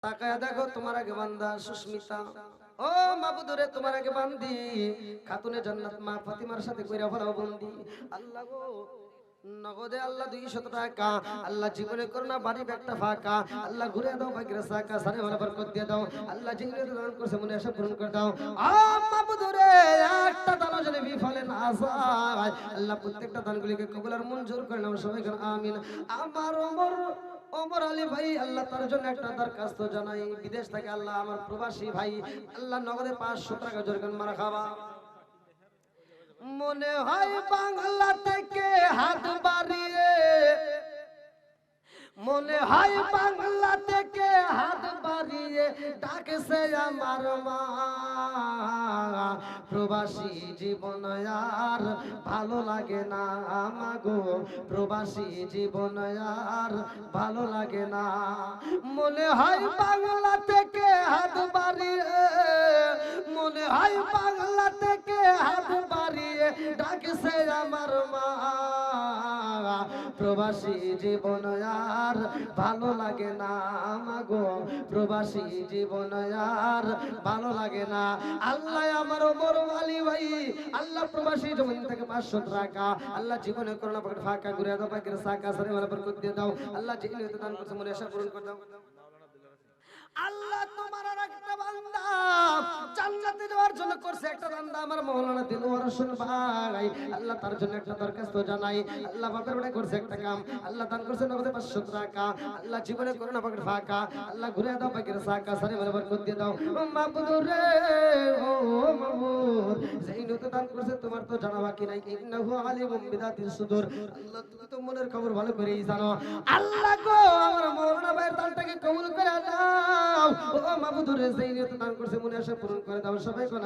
তাকায়া দেখো তোমার আগে বান্দা সুস্মিতা। ও মাবুদরে তোমার আগে বান্দি খাতুনে জান্নাত মা ফাতিমার সাথে কইরা ফেলাও বন্দি। আল্লাহ গো নগদে আল্লাহ 200 টাকা আল্লাহ জীবনে করোনা বাড়ি ব্যাগটা ফাঁকা আল্লাহ ঘুরে দাও ভাগ্যের সাকা সারে ভালো বরকত দিয়ে দাও আল্লাহ জীবনে দান করছে মনে আশা পূরণ করে দাও। মাবুদরে একটা দান যেন বিফলে না যায় আল্লাহ প্রত্যেকটা দানগুলিকে কবুল আর মঞ্জুর করে নাও সবাই করে আমিন। আমার ওমর আলী ভাই আল্লাহ তার জন্য একটা দরখাস্ত জানাই বিদেশ থেকে আল্লাহ আমার প্রবাসী ভাই আল্লাহ নগদে 500 টাকা জোরগান মারা খাওয়া। মনে হয় বাংলা থেকে হাত বাড়িয়ে মনে হয় বাংলা থেকে হাত বাড়িয়ে ডাকছে আমার মা প্রবাসী জীবন আর ভালো লাগে না আমাগো প্রবাসী জীবন আর ভালো লাগে না। মনে হয় বাংলা থেকে হাত বাড়িয়ে মনে হয় বাংলা থেকে হাত বাড়িয়ে ডাকছে আমার মা প্রবাসী জীবন আর ভালো লাগে না আমাগো প্রবাসী জীবন আর ভালো লাগে না। আল্লাহ আমার ওমর আলী ভাই আল্লাহ প্রবাসী জীবন থেকে 500 টাকা আল্লাহ জীবনে করোনা পকেট ফাঁকা ঘুরে দাও পাকের সাকা সারে ভালো বরকত দিয়ে দাও আল্লাহ জীবনে দান করছে মনে আশা পূরণ করে দাও। আল্লাহ তোমার আর একটা বান্দা জান্নাতে যাওয়ার জন্য করছে একটা বান্দা আমার মাওলানা দিলওয়ার হোসেন ভাই আল্লাহ তার জন্য একটা দরখাস্ত জানাই আল্লাহ বাপের বাড়ি করছে একটা কাম আল্লাহ দান করছে নগদে 500 টাকা আল্লাহ জীবনে করোনা পকেট ফাঁকা আল্লাহ ঘুরে দাও পাকের সাকা সারে ভালো বরকত দিয়ে দাও। ও মাবুদ রে ও মাবুদ যেই নতে দান করছে তোমার তো জানা বাকি নাই ইন্নাহু আলিমুম বিদাতিস সুদূর আল্লাহ তুমি তো মনের খবর ভালো করেই জানো। আল্লাহ গো আমার মাওলানা ভাইয়ের দানটাকে কবুল করে নাও ও মাবুদরে যেই নিয়ত দান করছে মনে আশা পূরণ করে দাও সবাই কোন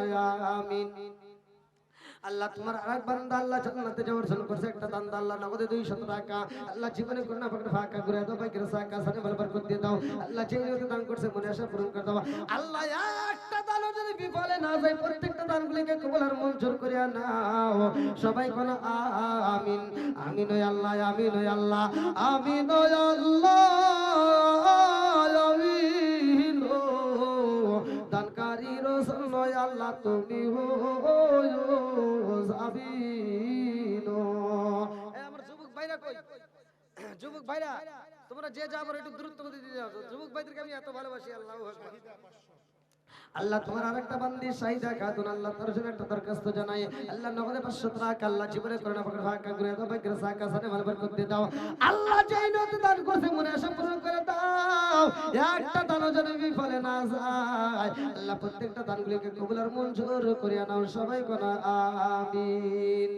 আমিন। আল্লাহ তোমার আরেক বান্দা আল্লাহ জান্নাতে যাওয়ার জন্য করছে একটা দান আল্লাহ নগদে 200 টাকা আল্লাহ জীবনে করোনা পকেট ফাঁকা ঘুরে দাও পাকের সাকা সারে ভালো বরকত দিয়ে দাও আল্লাহ যেই নিয়ত দান করছে মনে আশা পূরণ করে দাও। আল্লাহ একটা দানও যদি বিফলে না যায় প্রত্যেকটা দানগুলিকে কবুল আর মঞ্জুর করে নাও সবাই কোন আমিন। আমিন ও আল্লাহ আমিন ও আল্লাহ আমিন ও আল্লাহ আমিন ও দানকারী রাসূল নয় আল্লাহ তুমি হো আমিন। আমার যুবক ভাইরা কই যুবক ভাইরা তোমরা যে যা বলো একটু দ্রুত করে দিয়ে দাও যুবক ভাইদেরকে আমি এত ভালোবাসি আল্লাহু আকবার। আল্লাহ তোমার আরেকটা বান্দি শাহিদা খাতুন আল্লাহ তার জন্য একটা দরখাস্ত জানাই আল্লাহ নগদে 500 টাকা আল্লাহ জীবনে করোনা পকেট ফাঁকা ঘুরে দাও পাকের সাকা সারে ভালো বরকত দিয়ে দাও আল্লাহ যেই নিয়ত দান করছে মনে আশা পূরণ করে দাও একটা দানও যেন বিফলে না যায় আল্লাহ প্রত্যেকটা দানগুলিকে কবুল আর মঞ্জুর করে নাও সবাই কোন আমিন।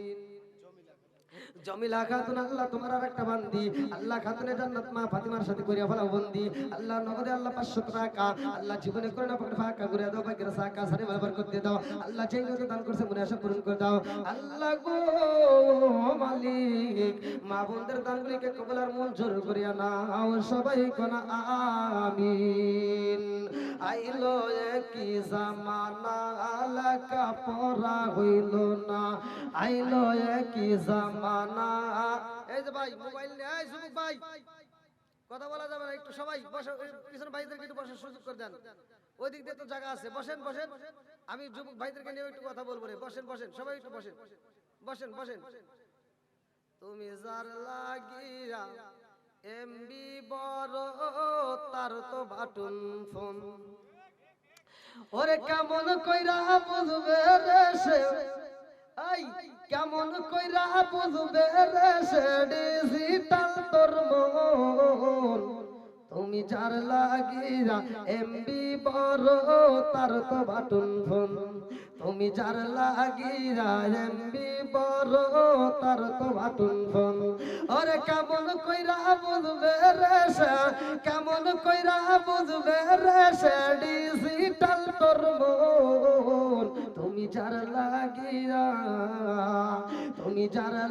জমিলা খাতুন আল্লাহ তোমার আরেকটা বান্দি আল্লাহ খাতুনে জান্নাত মা ফাতিমার সাথে করিয়া ফেলাও বন্দি আল্লাহ নগদে আল্লাহ 500 টাকা আল্লাহ জীবনে করোনা পকেট ফাঁকা ঘুরে দাও পাকের সাকা সারে ভালো বরকত দিয়ে দাও আল্লাহ যেই নিয়ত দান করছে মনে আশা পূরণ করে দাও। আল্লাহ গো মালিক মা বোনদের দানগুলিকে কবুল আর মঞ্জুর করিয়া নাও সবাই কোন আমিন। আইলো একই জামানা লেখা পড়া হইল না আইলো একই জামানা। এই যে ভাই মোবাইল নিয়ে এই যুবক ভাই কথা বলা যাবে না একটু সবাই বসে পিছনে ভাইদেরকে একটু বসার সুযোগ করে দেন ওই দিক দিয়ে তো জায়গা আছে বসেন বসেন আমি যুবক ভাইদেরকে নিয়ে একটু কথা বলবো রে বসেন বসেন সবাই একটু বসেন বসেন বসেন। তুমি যার লাগিয়া এমবি বড় তার তো বাটন ফোন ওরে কেমন কইরা বুঝবে রে সে আই কেমন কইরা বুঝবে রে সে ডিজিটাল তোর মন তুমি যার লাগিয়া এমবি বড় তার তো বাটন ফোন তুমি যার লাগিয়া এমবি বড় তার তো বাটন ফোন ওরে কেমন কইরা বুঝবে রে সে কেমন কইরা বুঝবে রে সে ডিজিটাল তোর মন তুমি যার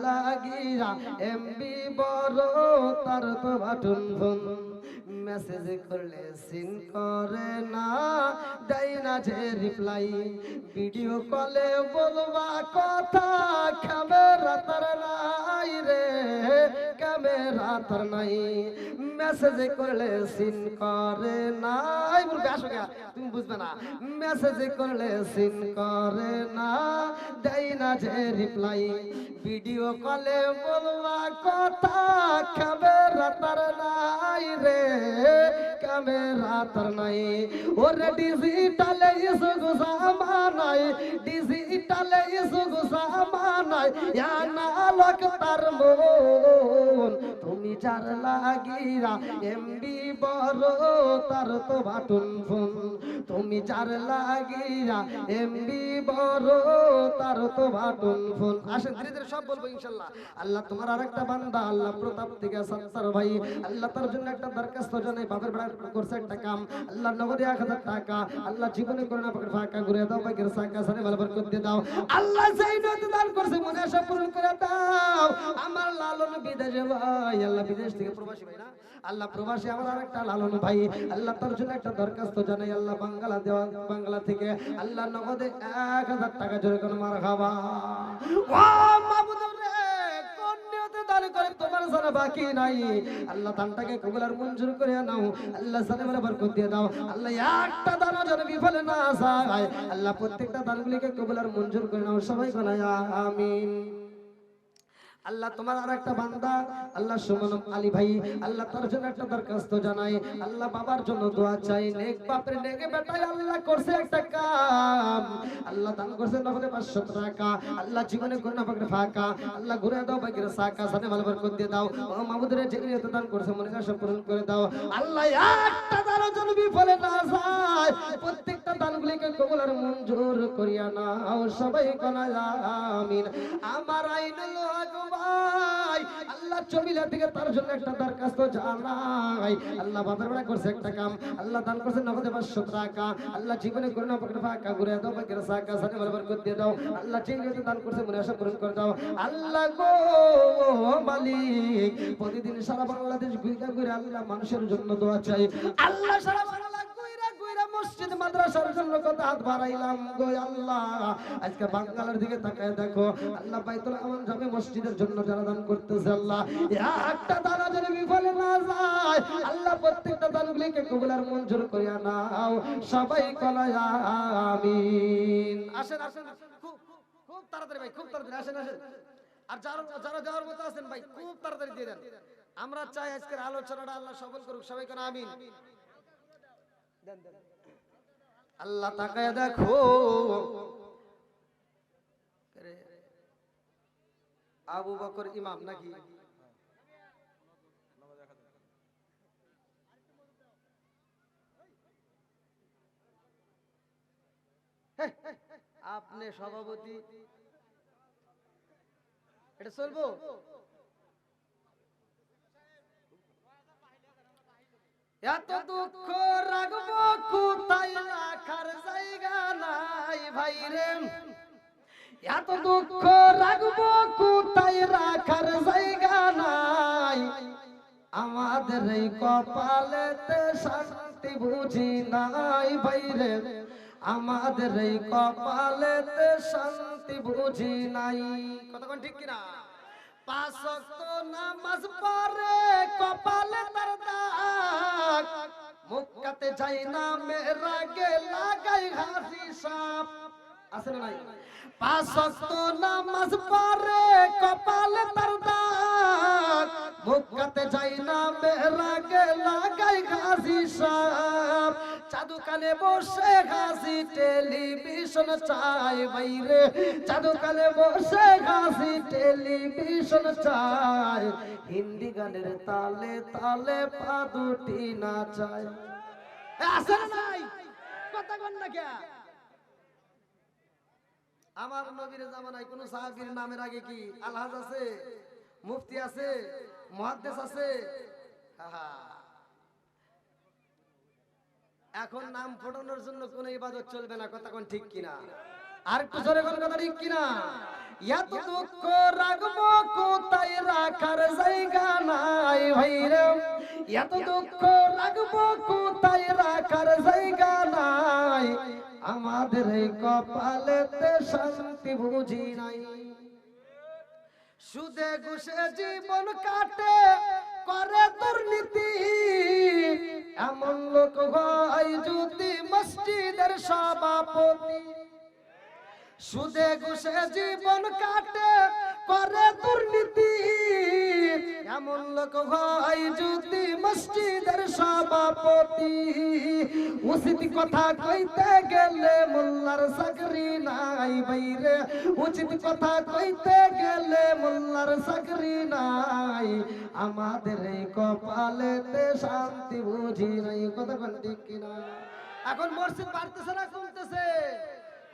লাগিয়া এমবি বড় তার তো বাটন ফোন মেসেজ করলে সিন করে না দেয় না যে রিপ্লাই ভিডিও কলে বলবা কথা ক্যামেরা তার নাই রে ক্যামেরা ক্যামেরা তার নাই, মেসেজ করলে সিন করে নাই। বলবে আসো গা, তুমি বুঝবে না। মেসেজ করলে সিন করে না, দেয় না যে রিপ্লাই। ভিডিও কলে বলবা কথা, ক্যামেরা তার নাই রে, ক্যামেরা তার নাই। ওরে ডিজিটালে ইসুক জামানায়, ডিজিটালে ইসুক জামানায় আনালক তার মন। তুমি যার লাগিরা এমবি বড়, তার তো বাটন ফোন। তুমি যার লাগিরা এমবি বড়, তার তো বাটন ফোন। আসেন ধীরে ধীরে সব বলবো ইনশাআল্লাহ। আল্লাহ তোমার আরেকটা বান্দা আল্লাহ প্রতাপ থেকে সত্তর ভাই, আল্লাহ তার জন্য একটা দরখাস্ত জানাই। বাপের বেড়া করছে একটা কাম, আল্লাহ নগদে 1000 টাকা। আল্লাহ জীবনে করে না পাকে ফাঁকা ঘুরে দাও, পাকের সাকা সারে ভালো বরকত দিয়ে দাও। আল্লাহ যেই নদী দান করছে মনে আশা পূরণ করে দাও। আমার লালন বিদেশে ভাই, আল্লাহ বিদেশ থেকে প্রবাসী ভাই না, আল্লাহ প্রবাসী আমার আরেকটা লালন ভাই, আল্লাহ তার জন্য একটা দরখাস্ত জানাই। আল্লাহ বাংলা দেওয়া, বাংলা থেকে আল্লাহ নগদে 1000 টাকা জোরে করে মারহাবা। ও মাবুদ রে, কোন নিয়তে দান করে তোমার জানা বাকি নাই। আল্লাহ দানটাকে কবুল আর মঞ্জুর করে নাও। আল্লাহ জানে বলে বরকত দিয়ে দাও। আল্লাহ একটা দানও যেন বিফলে না যায়। আল্লাহ প্রত্যেকটা দানগুলিকে কবুল আর মঞ্জুর করে নাও। সবাই বলে আমিন। আল্লাহ তোমার আর একটা বান্দা আল্লাহ সুমন আলী ভাই, আল্লাহ তার জন্য একটা দরখাস্ত জানাই। আল্লাহ বাবার জন্য দোয়া চাই। নেক বাপরে নেক বেটাই আল্লাহ করছে একটা কাম, আল্লাহ দান করছে নগদে 500 টাকা। আল্লাহ জীবনে গুনাহ পাকড়ে ফাঁকা, আল্লাহ ঘুরে দাও বাকির সাকা সানে ভালো বরকত দিয়ে দাও। ও মাবুদের যে নিয়ত দান করছে মনে আশা পূরণ করে দাও। আল্লাহ একটা দানও যেন বিফলে না যায়। প্রত্যেকটা দানগুলিকে কবুল আর মঞ্জুর করিয়া নাও। সবাই কোনা আমিন। আমার আইনুল হক ভাই আল্লাহ চবিলা থেকে তার জন্য একটা দরখাস্ত জানাই। আল্লাহ বাপের বেড়া করছে একটা কাম, আল্লাহ দান করছে নগদে 500 টাকা। আল্লাহ জীবনে করে না পাকড়ে ফাঁকা ঘুরে দাও বাকির সাকা সানে ভালো বরকত দিয়ে দাও। আল্লাহ যে নিয়ত দান করছে মনে আশা পূরণ করে দাও। আল্লাহ গো মালিক, প্রতিদিন সারা বাংলাদেশ ঘুরে ঘুরে আল্লাহ মানুষের জন্য দোয়া চাই। আল্লাহ সারা মসজিদ মাদ্রাসার জন্য কত হাত বাড়াইলাম গো আল্লাহ। আজকে বাঙ্গালের দিকে তাকায় দেখো আল্লাহ বাইতুল আমান জামে মসজিদের জন্য যারা দান করতেছে আল্লাহ একটা দানা যেন বিফলে না যায়। আল্লাহ প্রত্যেকটা দানগুলিকে কবুল আর মঞ্জুর করিয়া নাও। সবাই কলা আমিন। আসেন আসেন, খুব খুব তাড়াতাড়ি ভাই, খুব তাড়াতাড়ি আসেন আসেন। আর যারা যারা যাওয়ার মতো আছেন ভাই খুব তাড়াতাড়ি দিয়ে দেন। আমরা চাই আজকের আলোচনাটা আল্লাহ সফল করুক। সবাই কলা আমিন। দেন দেন। আল্লাহ তাকায় দেখো আবু বকর ইমাম নাকি আপনি সভাপতি, এটা চলবো? এত দুঃখ রাখবো কোথায় রাখার জায়গা নাই ভাই রে, এত দুঃখ রাখবো কোথায় রাখার জায়গা নাই। আমাদের এই কপালেতে শান্তি বুঝি নাই ভাই রে, আমাদের এই কপালেতে শান্তি বুঝি নাই। কতক্ষণ ঠিক কিনা? 5 ওয়াক্ত নামাজ পড়ে কপালে তার দাগ, মুক্কাতে যাই না মেরা গে লাগাই হাসি সাপ। আছে না নাই? 5 ওয়াক্ত নামাজ পড়ে কপালে তার দাগ, মুক্কাতে যাই না মেরা গে লাগাই হাসি সাপ। চাদু কালে বসে হাসি টেলিভিশন চাই বাইরে, চাদু কালে বসে হাসি টেলিভিশন চাই। হিন্দি গানের তালে তালে পা দুটি নাচায়। আসে না নাই? কথা কন না কে? আমার নবীর জামানায় কোন সাহাবীর নামের আগে কি আলহাজ আছে, মুফতি আছে, মুহাদ্দিস আছে? এখন নাম ফোটানোর জন্য কোন ইবাদত চলবে না। কথা কোন ঠিক কিনা? আর একটু জোরে কোন কথা ঠিক কিনা? এত দুঃখ রাখবো কোথায় রাখার জায়গা নাই ভাই রে, এত দুঃখ রাখবো কোথায় রাখার জায়গা নাই। আমাদের এই কপালেতে শান্তি বুঝি নাই। সুদে ঘুষে জীবন কাটে করে দুর্নীতি, এমন লোক হয় যদি মসজিদের সভাপতি। সুদে ঘুষে জীবন কাটে করে দুর্নীতি, এমন লোক হয় যদি মসজিদের সভাপতি। উচিত কথা কইতে গেলে মোল্লার চাকরি নাই বাইরে, উচিত কথা কইতে গেলে মোল্লার চাকরি নাই। আমাদের এই কপালেতে শান্তি বুঝি নাই, কথা কোন ঠিক কিনা? এখন মসজিদ বাড়তেছে না কমতেছে?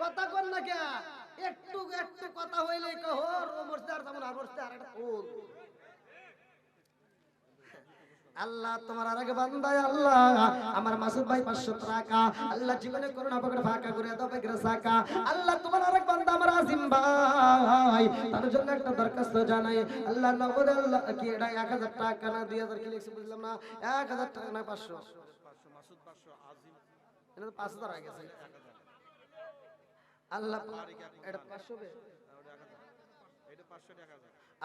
কথা কোন না কে? একটু একটু কথা হইলেই কহর ও মসজিদ আর তেমন আর মসজিদ আর একটা কোন। আল্লাহ তোমার আরেক বান্দায় আল্লাহ আমার মাসুদ ভাই 500 টাকা আল্লাহ জীবনে করোনা পকেটে ফাঁকা করে দাও বেগরা সাকা। আল্লাহ তোমার আরেক বান্দা আমার আজিম ভাই, তার জন্য একটা দরখাস্ত জানাই আল্লাহ নগদ আল্লাহ কি এটা 1000 টাকা না 2000 কি লিখছি বুঝলাম না, 1000 টাকা না 500 মাসুদ 500 আজিম এটা তো 5000 হয়ে গেছে। আল্লাহ এটা 500 বে এটা 500 টাকা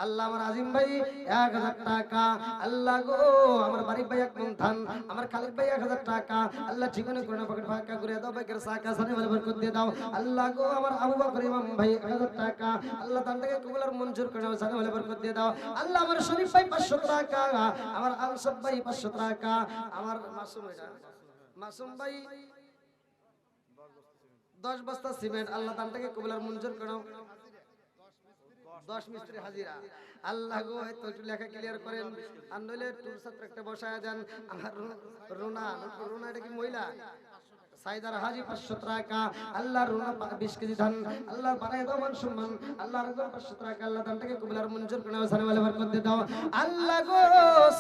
আল্লাহ আমার আজিম ভাই 1000 টাকা আল্লাহ গো আমার বারিক ভাই 1 মন ধান আমার খালিদ ভাই 1000 টাকা আল্লাহ জীবনে করোনা পকেট ফাঁকা করে দাও বেগের সাকা সানে বলে বরকত দিয়ে দাও। আল্লাহ গো আমার আবু বকর ইমাম ভাই 1000 টাকা আল্লাহ তার থেকে কবুল আর মঞ্জুর করে দাও সানে বলে বরকত দিয়ে দাও। আল্লাহ আমার শরীফ ভাই 500 টাকা আমার আনসাব ভাই 500 টাকা আমার মাসুম ভাই 10 বস্তা সিমেন্ট আল্লাহ তার থেকে কবুল আর মঞ্জুর করে দাও। 10 মিস্ত্রি হাজিরা আল্লাহ গো হয়তো একটু লেখা ক্লিয়ার করেন আর নইলে টুল ছাত্র একটা বসায় দেন। আমার রুনা এটা কি মহিলা সাইদার হাজি 500 টাকা আল্লাহ রুনা 20 কেজি ধান আল্লাহ বানায় দাও মান সম্মান আল্লাহ রাগর 500 টাকা আল্লাহ দান থেকে কবুল আর মঞ্জুর করে নাও সানে ওয়ালা বরকত দিয়ে দাও। আল্লাহ গো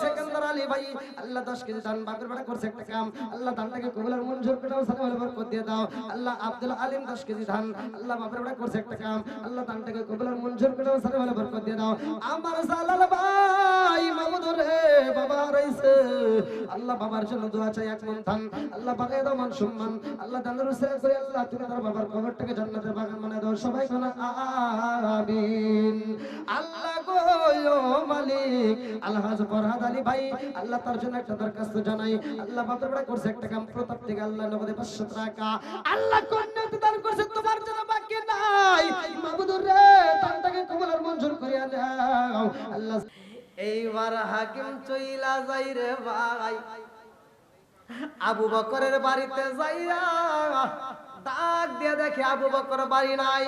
সেকেন্দার আলী ভাই আল্লাহ 10 কেজি ধান বাগের বাড়া করছে একটা কাম আল্লাহ দান থেকে কবুল আর মঞ্জুর করে নাও সানে ওয়ালা বরকত দিয়ে দাও। আল্লাহ আব্দুল আলিম 10 কেজি ধান আল্লাহ বাগের বাড়া করছে একটা কাম আল্লাহ দান থেকে কবুল আর মঞ্জুর করে নাও সানে ওয়ালা বরকত দিয়ে দাও। আমার জালাল ভাই মামুদ রে বাবা রইছে আল্লাহ বাবার জন্য দোয়া চাই 1 মন ধান আল্লাহ বাগায় দাও মান সম্মান আল্লাহ দানের উসিলা করে আল্লাহ তুমি তার বাবার কবরটাকে জান্নাতের বাগান বানায় দাও সবাই কোনা আমিন। আল্লাহ গো মালিক আলহাজ ফরহাদ আলী ভাই আল্লাহ তার জন্য একটা দরখাস্ত জানাই আল্লাহ বাবার বড় করছে একটা কাম প্রতাপ থেকে আল্লাহ নগদে 500 টাকা আল্লাহ কন্যাতে দান করছে তোমার জন্য বাকি নাই মাবুদ রে তারটাকে কবুল আর মঞ্জুর করে দাও। আল্লাহ এইবার হাকিম চইলা যাই রে ভাই আবু বকরের বাড়িতে যাইয়া ডাক দিয়ে দেখে আবু বকর বাড়ি নাই।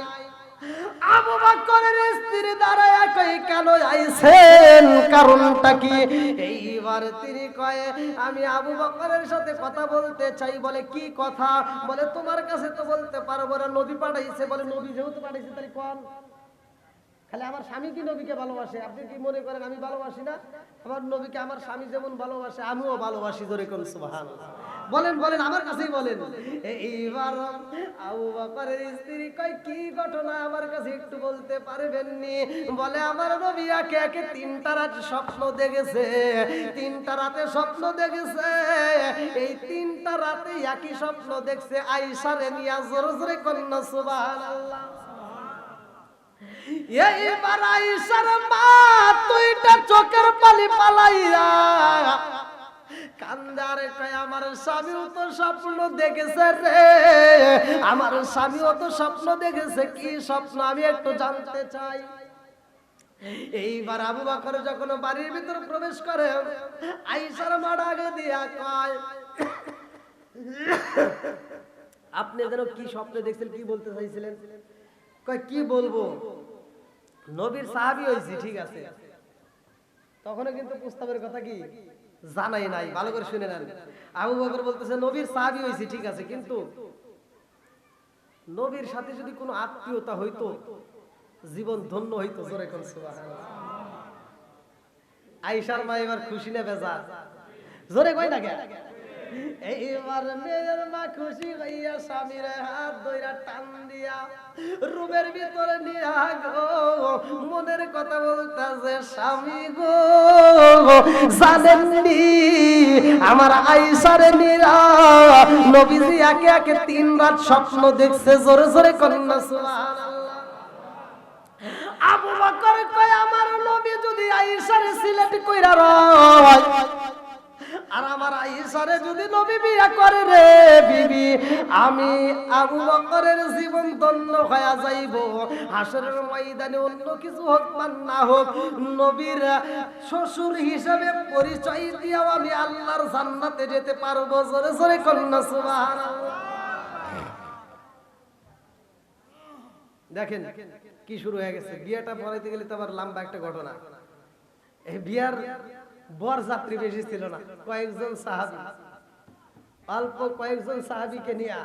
আবু বকরের স্ত্রী দাঁড়ায় কই কেন আইছেন কারণটা কি? এইবার তিনি কয় আমি আবু বকরের সাথে কথা বলতে চাই। বলে কি কথা? বলে তোমার কাছে তো বলতে পারবো না, নবী পাঠাইছে। বলে নবী যেহেতু পাঠাইছে তাহলে কোন খালি আমার স্বামী কি নবীকে ভালোবাসে? আপনি কি মনে করেন আমি ভালোবাসি না? আমার নবীকে আমার স্বামী যেমন ভালোবাসে আমিও ভালোবাসি। ধরে কোন সুবহানাল্লাহ বলেন বলেন আমার কাছেই বলেন। এইবার আবু বকরের স্ত্রী কয় কি ঘটনা আমার কাছে একটু বলতে পারবেন নি? বলে আমার নবী একে একে 3টা রাত স্বপ্ন দেখেছে। 3টা রাতে স্বপ্ন দেখেছে। এই 3টা রাতে একই স্বপ্ন দেখছে আয়েশারে নিয়া। জোরে জোরে কোন সুবহানাল্লাহ। এইবার আয়েশার মা 2টা চোখের পানি পালাইয়া কান্দারে কয় আমার স্বামীও তো স্বপ্ন দেখেছে রে, আমার স্বামীও তো স্বপ্ন দেখেছে। কি স্বপ্ন আমি একটু জানতে চাই। এইবার আবু বকর যখন বাড়ির ভিতর প্রবেশ করে আয়েশার মা ডাকে দিয়া কয় আপনি যেন কি স্বপ্ন দেখছেন, কি বলতে চাইছিলেন? কয় কি বলবো, নবীর সাহাবী হইছি ঠিক আছে, তখনও কিন্তু প্রস্তাবের কথা কি জানাই নাই। ভালো করে শুনে নেন। আবু বকর বলতেছে নবীর সাহাবী হইছি ঠিক আছে, কিন্তু নবীর সাথে যদি কোনো আত্মীয়তা হইতো জীবন ধন্য হইতো। জোরে কোন সুবহানাল্লাহ। আয়েশার মা এবার খুশি না বেজার? জোরে কই না কে? এইবার মেয়ের মা খুশি হইয়া স্বামীর হাত ধইরা টান দিয়া রুমের ভিতরে নিয়া গো মনের কথা বলতেছে স্বামী গো জানেননি আমার আয়েশারে নিয়া নবীজি একে একে 3 রাত স্বপ্ন দেখছে। জোরে জোরে কন্যা সুবহানাল্লাহ। আবু বকর কয় আমার নবী যদি আয়েশার সিলেট কইরা রয় আর আমার আয়েশারে যদি নবী বিয়া করে রে বিবি, আমি আবু বকরের জীবন ধন্য হয়ে যাইব। হাসরের ময়দানে অন্য কিছু হোক বা না হোক, নবীর শ্বশুর হিসেবে পরিচয় দিয়েও আমি আল্লাহর জান্নাতে যেতে পারবো। জোরে জোরে কন্যা সুবহানাল্লাহ। দেখেন কি শুরু হয়ে গেছে। বিয়েটা পড়াইতে গেলে তো আবার লম্বা একটা ঘটনা। এই বিয়ার বর যাত্রী বেশি ছিল না, কয়েকজন সাহাবী, অল্প কয়েকজন সাহাবীকে নিয়ে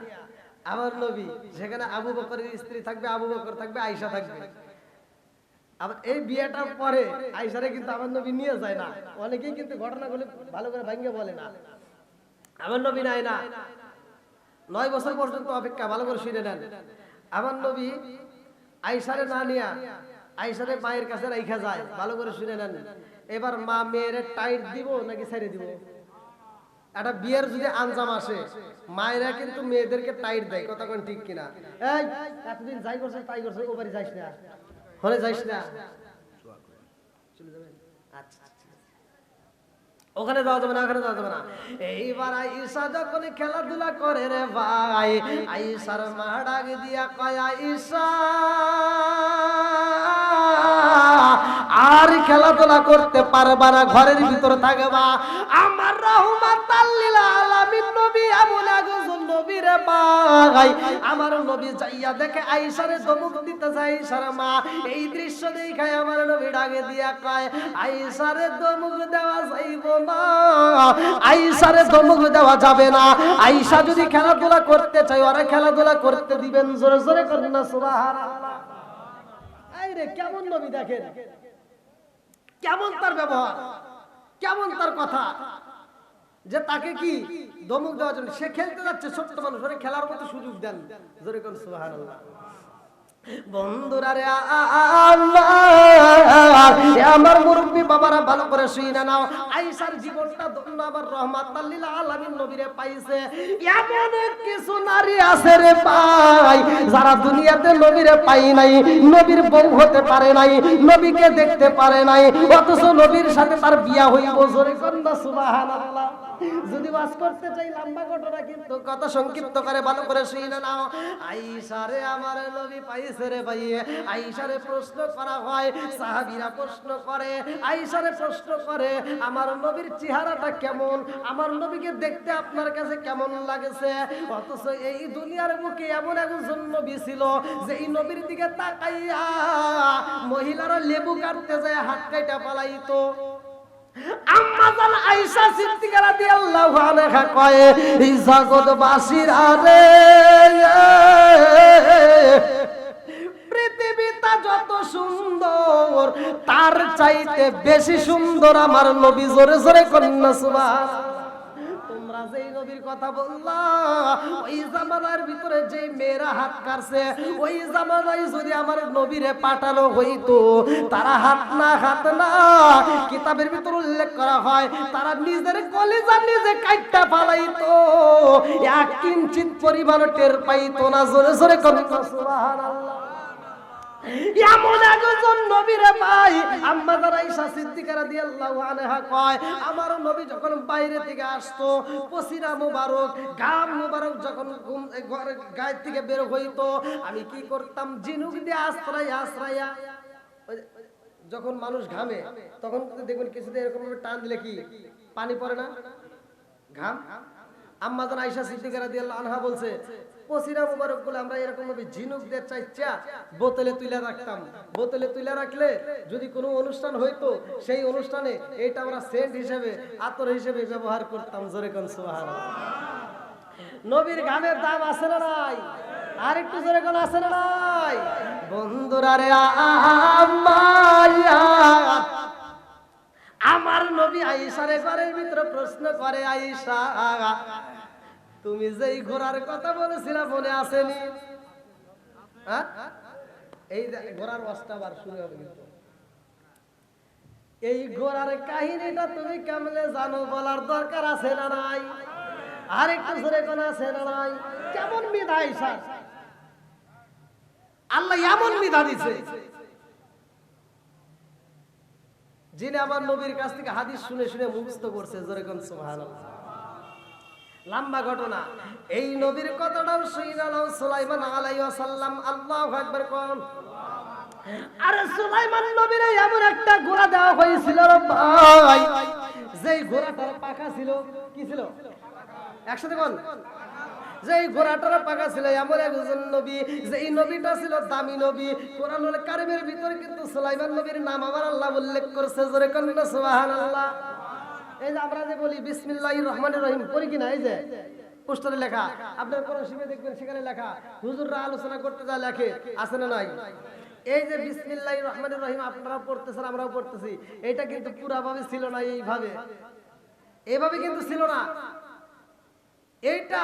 আমার নবী, সেখানে আবু বকরের স্ত্রী থাকবে, আবু বকর থাকবে, আয়েশা থাকবে। আবার এই বিয়েটার পরে আয়েশারে কিন্তু আমার নবী নিয়ে যায় না। অনেকেই কিন্তু ঘটনাগুলো ভালো করে ভাঙ্গে বলে না। আমার নবী নাই না, 9 বছর পর্যন্ত অপেক্ষা, ভালো করে শুনে নেন। আমার নবী আয়েশারে না নিয়া আয়েশারে মায়ের কাছে রাইখা যায়, ভালো করে শুনে নেন। এবার মা মেয়ের টাইট দিব নাকি ছেড়ে দিব? একটা বিয়ের যদি আঞ্জাম আসে, মায়েরা কিন্তু মেয়েদেরকে টাইট দেয়, কথা কোন ঠিক কিনা? এই এতদিন যাই করছে তাই করছে, ও বাড়ি যাইস না, হলে যাইস না, চলে যাবেন, আচ্ছা ওখানে যাওয়া যাবে না, ওখানে যাওয়া যাবে না। এইবার আয়েশা যখন খেলাধুলা করে রে ভাই, আয়েশার মা ডাক দিয়া কয় আয়েশা আর খেলাধুলা করতে পারবা না, ঘরের ভিতরে থাকবা। আমার রাহমাতাল লিল আলামিন নবী এমন একজন নবী রে ভাই, আমার নবী যাইয়া দেখে আয়েশারে ধমক দিতে যায় আয়েশার মা। এই দৃশ্য দেখে আমার নবী ডাকে দিয়া কয় আয়েশারে ধমক দেওয়া যাইব না, আয়েশারে ধমক দেওয়া যাবে না। আয়েশা যদি খেলাধুলা করতে চায় ওরা খেলাধুলা করতে দিবেন। জোরে জোরে করুন না সুবহানাল্লাহ। এই রে কেমন নবী দেখেন, কেমন তার ব্যবহার, কেমন তার কথা, যে তাকে কি ধমক দেওয়ার জন্য, সে খেলতে যাচ্ছে, ছোট্ট মানুষ, ওরে খেলার মতো সুযোগ দেন। জোরে করুন সুবহানাল্লাহ। বন্ধুরা রে আমার মুরব্বী বাবারা ভালো করে শুনে নাও, আয়েশার জীবনটা ধন্য, আবার রাহমাতাল লিল আলামিন নবীরে পাইছে। এমন কিছু নারী আছে রে ভাই যারা দুনিয়াতে নবীরে পাই নাই, নবীর বউ হতে পারে নাই, নবীকে দেখতে পারে নাই, অথচ নবীর সাথে তার বিয়া হইব। জোরে কন্যা সুবহানাল্লাহ। যদি বাস করতে চাই লম্বা ঘটনা, কিন্তু কথা সংক্ষিপ্ত করে ভালো করে শুনে নাও। আয়েশারে আমার নবী পাইছে রে ভাই। আয়েশারে প্রশ্ন করা হয়, সাহাবীরা প্রশ্ন করে, আয়েশারে প্রশ্ন করে আমার নবীর চেহারাটা কেমন, আমার নবীকে দেখতে আপনার কাছে কেমন লাগেছে? অথচ এই দুনিয়ার বুকে এমন একজন নবী ছিল যে এই নবীর দিকে তাকাইয়া মহিলারা লেবু কাটতে যায় হাত কাটা পালাইতো। আম্মা জান আয়েশা সিদ্দিকা রাদিয়াল্লাহু আনহা কয় এই জগৎবাসীরা রে, পৃথিবীটা যত সুন্দর তার চাইতে বেশি সুন্দর আমার নবী। জোরে জোরে কন্যা সুবহানাল্লাহ। তোমরা যেই নবীর কথা বললা, ওই জামানার ভিতরে যে মেয়েরা হাত কাটছে, ওই জামানায় যদি আমার নবীরে পাঠানো হইতো, তারা হাত না কিতাবের ভিতর উল্লেখ করা হয় তারা নিজের কলিজা নিজে কাটটা ফালাইতো, এক কিঞ্চিত পরিমাণ টের পাইতো না। জোরে জোরে কন্যা সুবহানাল্লাহ। এমন একজন নবী রে ভাই। আম্মা জান আয়েশা সিদ্দিকা রাদিয়াল্লাহু আনহা কয় আমার নবী যখন বাইরে থেকে আসতো, পসিনা মুবারক, গাম মুবারক যখন গায়ের থেকে বের হইতো, আমি কি করতাম, ঝিনুক দিয়ে আশ্রায়া, যখন মানুষ ঘামে তখন দেখবেন কিছুতে এরকম ভাবে টান দিলে কি পানি পড়ে না, ঘাম। আম্মা জান আয়েশা সিদ্দিকা রাদিয়াল্লাহু আনহা বলছে পসিনা মুবারক গুলো আমরা এরকম ভাবে ঝিনুক দিয়ে চাইচা বোতলে তুলে রাখতাম। বোতলে তুলে রাখলে যদি কোনো অনুষ্ঠান হইতো, সেই অনুষ্ঠানে এটা আমরা সেন্ট হিসেবে, আতর হিসেবে ব্যবহার করতাম। জোরে কোন সুবহানাল্লাহ। নবীর ঘামের দাম আছে না নাই? আর একটু জোরে কোন আছে না নাই? বন্ধুরা রে আমার নবী আয়েশারে ঘরের ভিতরে প্রশ্ন করে, আয়েশা তুমি যেই ঘোড়ার কথা বলেছিলা মনে আসেনি? এই ঘোড়ার অষ্টাবার শুরু হবে, কিন্তু এই ঘোড়ার কাহিনীটা তুমি কেমনে জানো বলার দরকার আছে না নাই? আর একটু জোরে কোন আছে না নাই? কেমন বিধা আয়েশা, আল্লাহ এমন বিধা দিছে যিনি আমার নবীর কাছ থেকে হাদিস শুনে শুনে মুখস্থ করছে, জোরে কোন সুবহানাল্লাহ। লম্বা ঘটনা, এই নবীর কথাটাও শুনালো সুলাইমান আলাইহিস সালাম। আল্লাহু আকবার কোন। আর সুলাইমান নবীর এমন একটা ঘোড়া দেওয়া হয়েছিল রে ভাই, যেই ঘোড়াটার পাখা ছিল, কি ছিল? একসাথে কোন। যেই ঘোড়াটার পাখা ছিল, এমন একজন নবী, যেই নবীটা ছিল দামি নবী। কোরআনুল কারীমের ভিতরে কিন্তু সুলাইমান নবীর নাম আমার আল্লাহ উল্লেখ করেছে, জোরে কোন সুবহানাল্লাহ। এই যে আমরা যে বলি বিসমিল্লাহির রহমানির রহিম পড়ি কিনা, এই যে পোস্টারে লেখা, আপনার কোরআন শিখে দেখবেন সেখানে লেখা, হুজুররা আলোচনা করতে যা লেখে, আছে না নাই? এই যে বিসমিল্লাহির রহমানির রহিম আপনারা পড়তেছেন, আমরাও পড়তেছি, এটা কিন্তু পুরাভাবে ছিল না, এইভাবে কিন্তু ছিল না। এইটা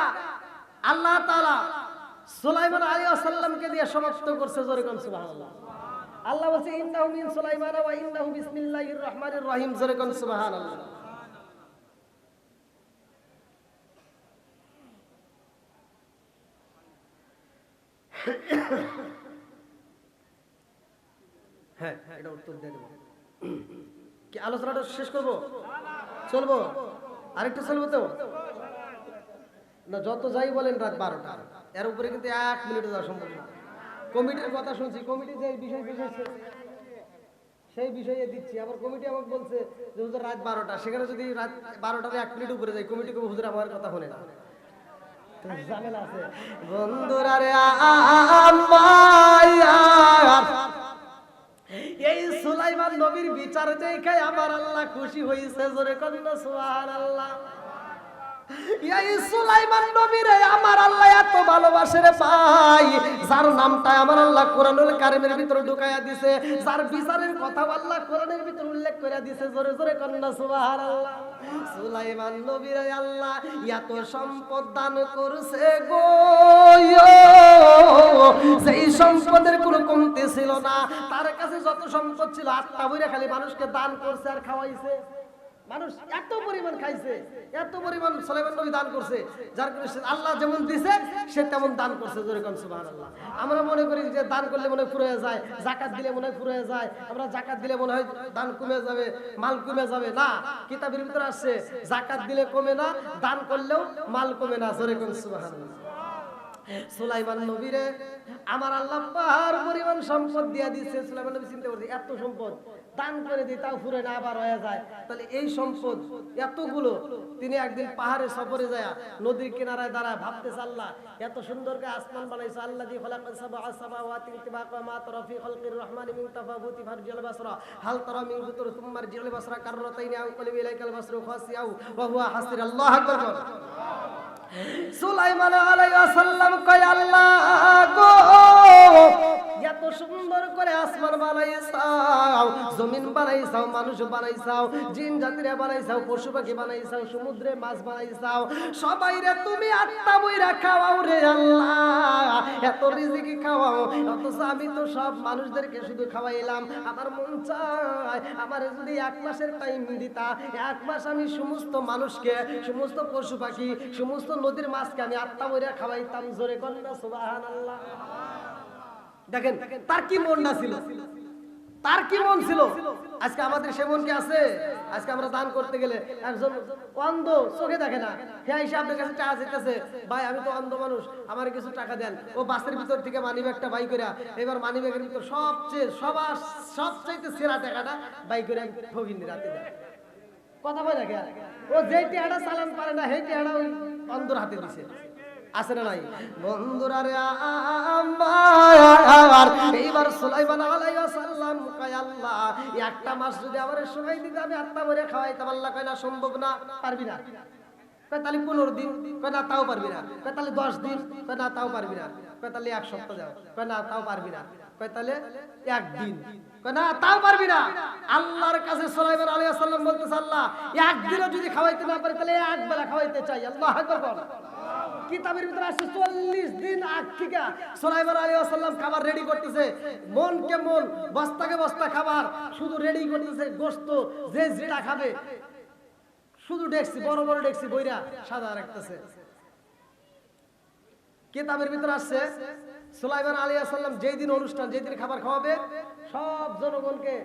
আল্লাহ তাআলা সুলাইমান আলাইহিস সালামকে দিয়ে সমাপ্ত করছে, জোরে কোন সুবহানাল্লাহ। আল্লাহ বলছে ইন্নাহু মিন সুলাইমান ওয়া ইন্নাহু বিসমিল্লাহির রহমানির রহিম, জোরে কোন সুবহানাল্লাহ। হ্যাঁ, এটা উত্তর দিয়ে দেব। কি আলোচনাটা শেষ করব? চলবো? আরেকটু চলবো তো না? যত যাই বলেন রাত 12টা, এর উপরে কিন্তু 1 মিনিটও যাওয়া সম্ভব না। কমিটির কথা শুনছি, কমিটি যে বিষয় বুঝেছে সেই বিষয়ে দিচ্ছি। আবার কমিটি আমাকে বলছে যে হুজুর রাত 12টা, সেখানে যদি রাত 12টার 1 মিনিট উপরে যাই, কমিটি কবে হুজুর আমার কথা শুনে না, ঝামেলা আছে। বন্ধুরা রে এই সুলাইমান নবীর বিচার দেখে আমার আল্লাহ খুশি হয়েছে, জোরে কোন সুবহানাল্লাহ। এই সুলাইমান নবীরে আমার আল্লাহ এত ভালোবাসে রে ভাই, যার নামটা আমার আল্লাহ কোরআনুল কারীমের ভিতরে ঢুকায়া দিয়েছে, যার বিচারের কথা আল্লাহ কোরআনের ভিতরে উল্লেখ করে দিয়েছে, জোরে জোরে কোন সুবহানাল্লাহ। সুলাইমান নবীরে আল্লাহ এত সম্পদ দান করছে গো, সেই সম্পদের কোনো কমতি ছিল না। তার কাছে যত সম্পদ ছিল আত্মা বইরা খালি মানুষকে দান করছে আর খাওয়াইছে। মানুষ এত পরিমাণ খাইছে, এত পরিমাণ সুলাইমান নবী দান করছে, যার কারণে আল্লাহ যেমন দিয়েছে সে তেমন দান করছে, জোরে কোন সুবহানাল্লাহ। আমরা মনে করি যে দান করলে মনে হয় ফুরিয়ে যায়, যাকাত দিলে মনে হয় ফুরিয়ে যায়, আমরা যাকাত দিলে মনে হয় দান কমে যাবে, মাল কমে যাবে। না, কিতাবের ভিতরে আসছে যাকাত দিলে কমে না, দান করলেও মাল কমে না, জোরে কোন সুবহানাল্লাহ। সুলাইমান নবীরে আমার আল্লাহ পাহাড় পরিমাণ সম্পদ দিয়া দিয়েছে। সুলাইমান নবী চিন্তা করছে এত সম্পদ দান করে দিই তাও ফুরে না, আবার হয়ে যায়, তাহলে এই সম্পদ এতগুলো। তিনি একদিন পাহাড়ে সফরে যায় নদীর কিনারায় দাঁড়ায় ভাবতেছে, আল্লাহ এত সুন্দর করে আসমান বানাইছে, আল্লাহ দি খালাকা সাবআ সামাওয়াতি তিবাকা মা তারা ফি খালকির রহমানি মিন তাফাবুতি ফারজিল বাসরা হাল তারা মিন ফুতুর সুম্মা রজিল বাসরা কাররাতাইনি আও কলিবি ইলাইকাল বাসরু খাসিয়াও ওয়া হুয়া হাসির। আল্লাহু আকবার। সুলাইমান আলাইহিস সালাম কয় আল্লাহ গো, এত সুন্দর করে আসমান বানাইছাও, জমিন বানাইছাও, মানুষ বানাইছাও, জিন জাতিরে বানাইছাও, পশু পাখি বানাইছাও, সমুদ্রে মাছ বানাইছাও, সবাইরে তুমি আত্মা বইরা খাওয়াও রে আল্লাহ, এত রিজিক খাওয়াও। অথচ আমি তো সব মানুষদেরকে শুধু খাওয়াইলাম। আমার মন চায় আমার যদি 1 মাসের টাইম দিতা, 1 মাস আমি সমস্ত মানুষকে, সমস্ত পশু পাখি, সমস্ত নদীর মাছকে আমি আত্মা বইরা খাওয়াইতাম, জোরে কোন সুবহানাল্লাহ। দেখেন তার কি মনটা ছিল, তার কি মন ছিল। আজকে আমাদের সে মন কি আছে? আজকে আমরা দান করতে গেলে একজন অন্ধ, চোখে দেখে না, হ্যাঁ এসে আপনার কাছে টাকা চাইতেছে, ভাই আমি তো অন্ধ মানুষ, আমার কিছু টাকা দেন। ও বাসের ভিতর থেকে মানিব্যাগটা বাই করে, এবার মানিব্যাগের ভিতর সবচাইতে সেরা টাকাটা বাই করে ঠকিনি রাতে দেয়। কথা বলে না, ও যেই টাকাটা চালান পারে না সেই টাকাটা ওই অন্ধর হাতে দিছে, আছে না নাই? বন্ধুরা রে আমার, এইবার সুলাইমান আলাইহিস সালাম কয় আল্লাহ 1টা মাস যদি আমারে সময় দিতে আমি আত্মা ভরে খাওয়াইতাম। আল্লাহ কয় না, সম্ভব না, পারবি না। কয় তাহলে 15 দিন, কয় না তাও পারবি না। কয় তাহলে 10 দিন, কয় না তাও পারবি না। কয় তাহলে 1 সপ্তাহ যাও, কয় না তাও পারবি না। কয় তাহলে 1 দিন, কয় না তাও পারবি না। আল্লাহর কাছে সুলাইমান আলাইহিস সালাম বলতেছে, আল্লাহ 1 দিনও যদি খাওয়াইতে না পারি তাহলে 1 বেলা খাওয়াইতে চাই। আল্লাহু আকবার। কিতাবের ভিতরে আছে 40 দিন আগ থেকে সুলাইমান আলাইহিস সালাম খাবার রেডি করতেছে, মনকে মন, বস্তাকে বস্তা খাবার শুধু রেডি করতেছে, গোশত যে যেটা খাবে শুধু ডেকছি, বড় বড় ডেকছি বইরা সাদা রাখতেছে। কিতাবের ভিতরে আসছে সুলাইমান আলাইহিস সালাম যেই দিন অনুষ্ঠান, যেই দিন খাবার খাওয়াবে, সব জনগণকে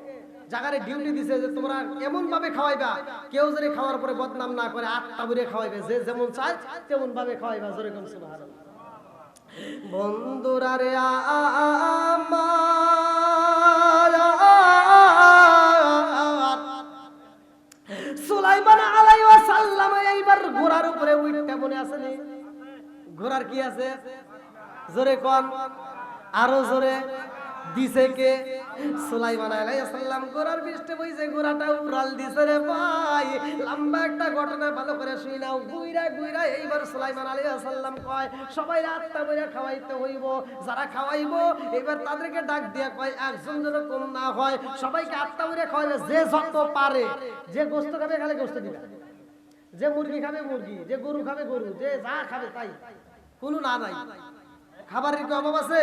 জাগারে ডিউটি দিছে যে তোমরা এমন ভাবে খাওয়াইবা কেউ যদি খাওয়ার পরে বদনাম না করে, আটটা বুড়ে খাওয়াইবে, যে যেমন চায় তেমন ভাবে খাওয়াইবা। জোরে কোন সুবহানাল্লাহ। বন্ধুরা রে সুলাইমান আলাইহিস সালাম এইবার ঘোড়ার উপরে উঠতে মনে আছে নি? ঘোড়ার কি আছে? জোরে কোন, আরো জোরে। দিছে কে? সুলাইমান আলাইহিস সালাম ঘোড়ার পৃষ্ঠে বইছে, ঘোড়াটা উড়াল দিছে রে ভাই। লম্বা একটা ঘটনা ভালো করে শুই নাও। গুইরা গুইরা এইবার সুলাইমান আলাইহিস সালাম কয় সবাই আটটা বইরা খাওয়াইতে হইব, যারা খাওয়াইবো এবার তাদেরকে ডাক দিয়া কয় একজন যেন কম না হয়, সবাইকে আটটা বইরা খাওয়াইবে, যে যত পারে। যে গোশত খাবে খালি গোশত দিবে, যে মুরগি খাবে মুরগি, যে গরু খাবে গরু, যে যা খাবে তাই, কোনো না নাই। খাবারের কি অভাব আছে?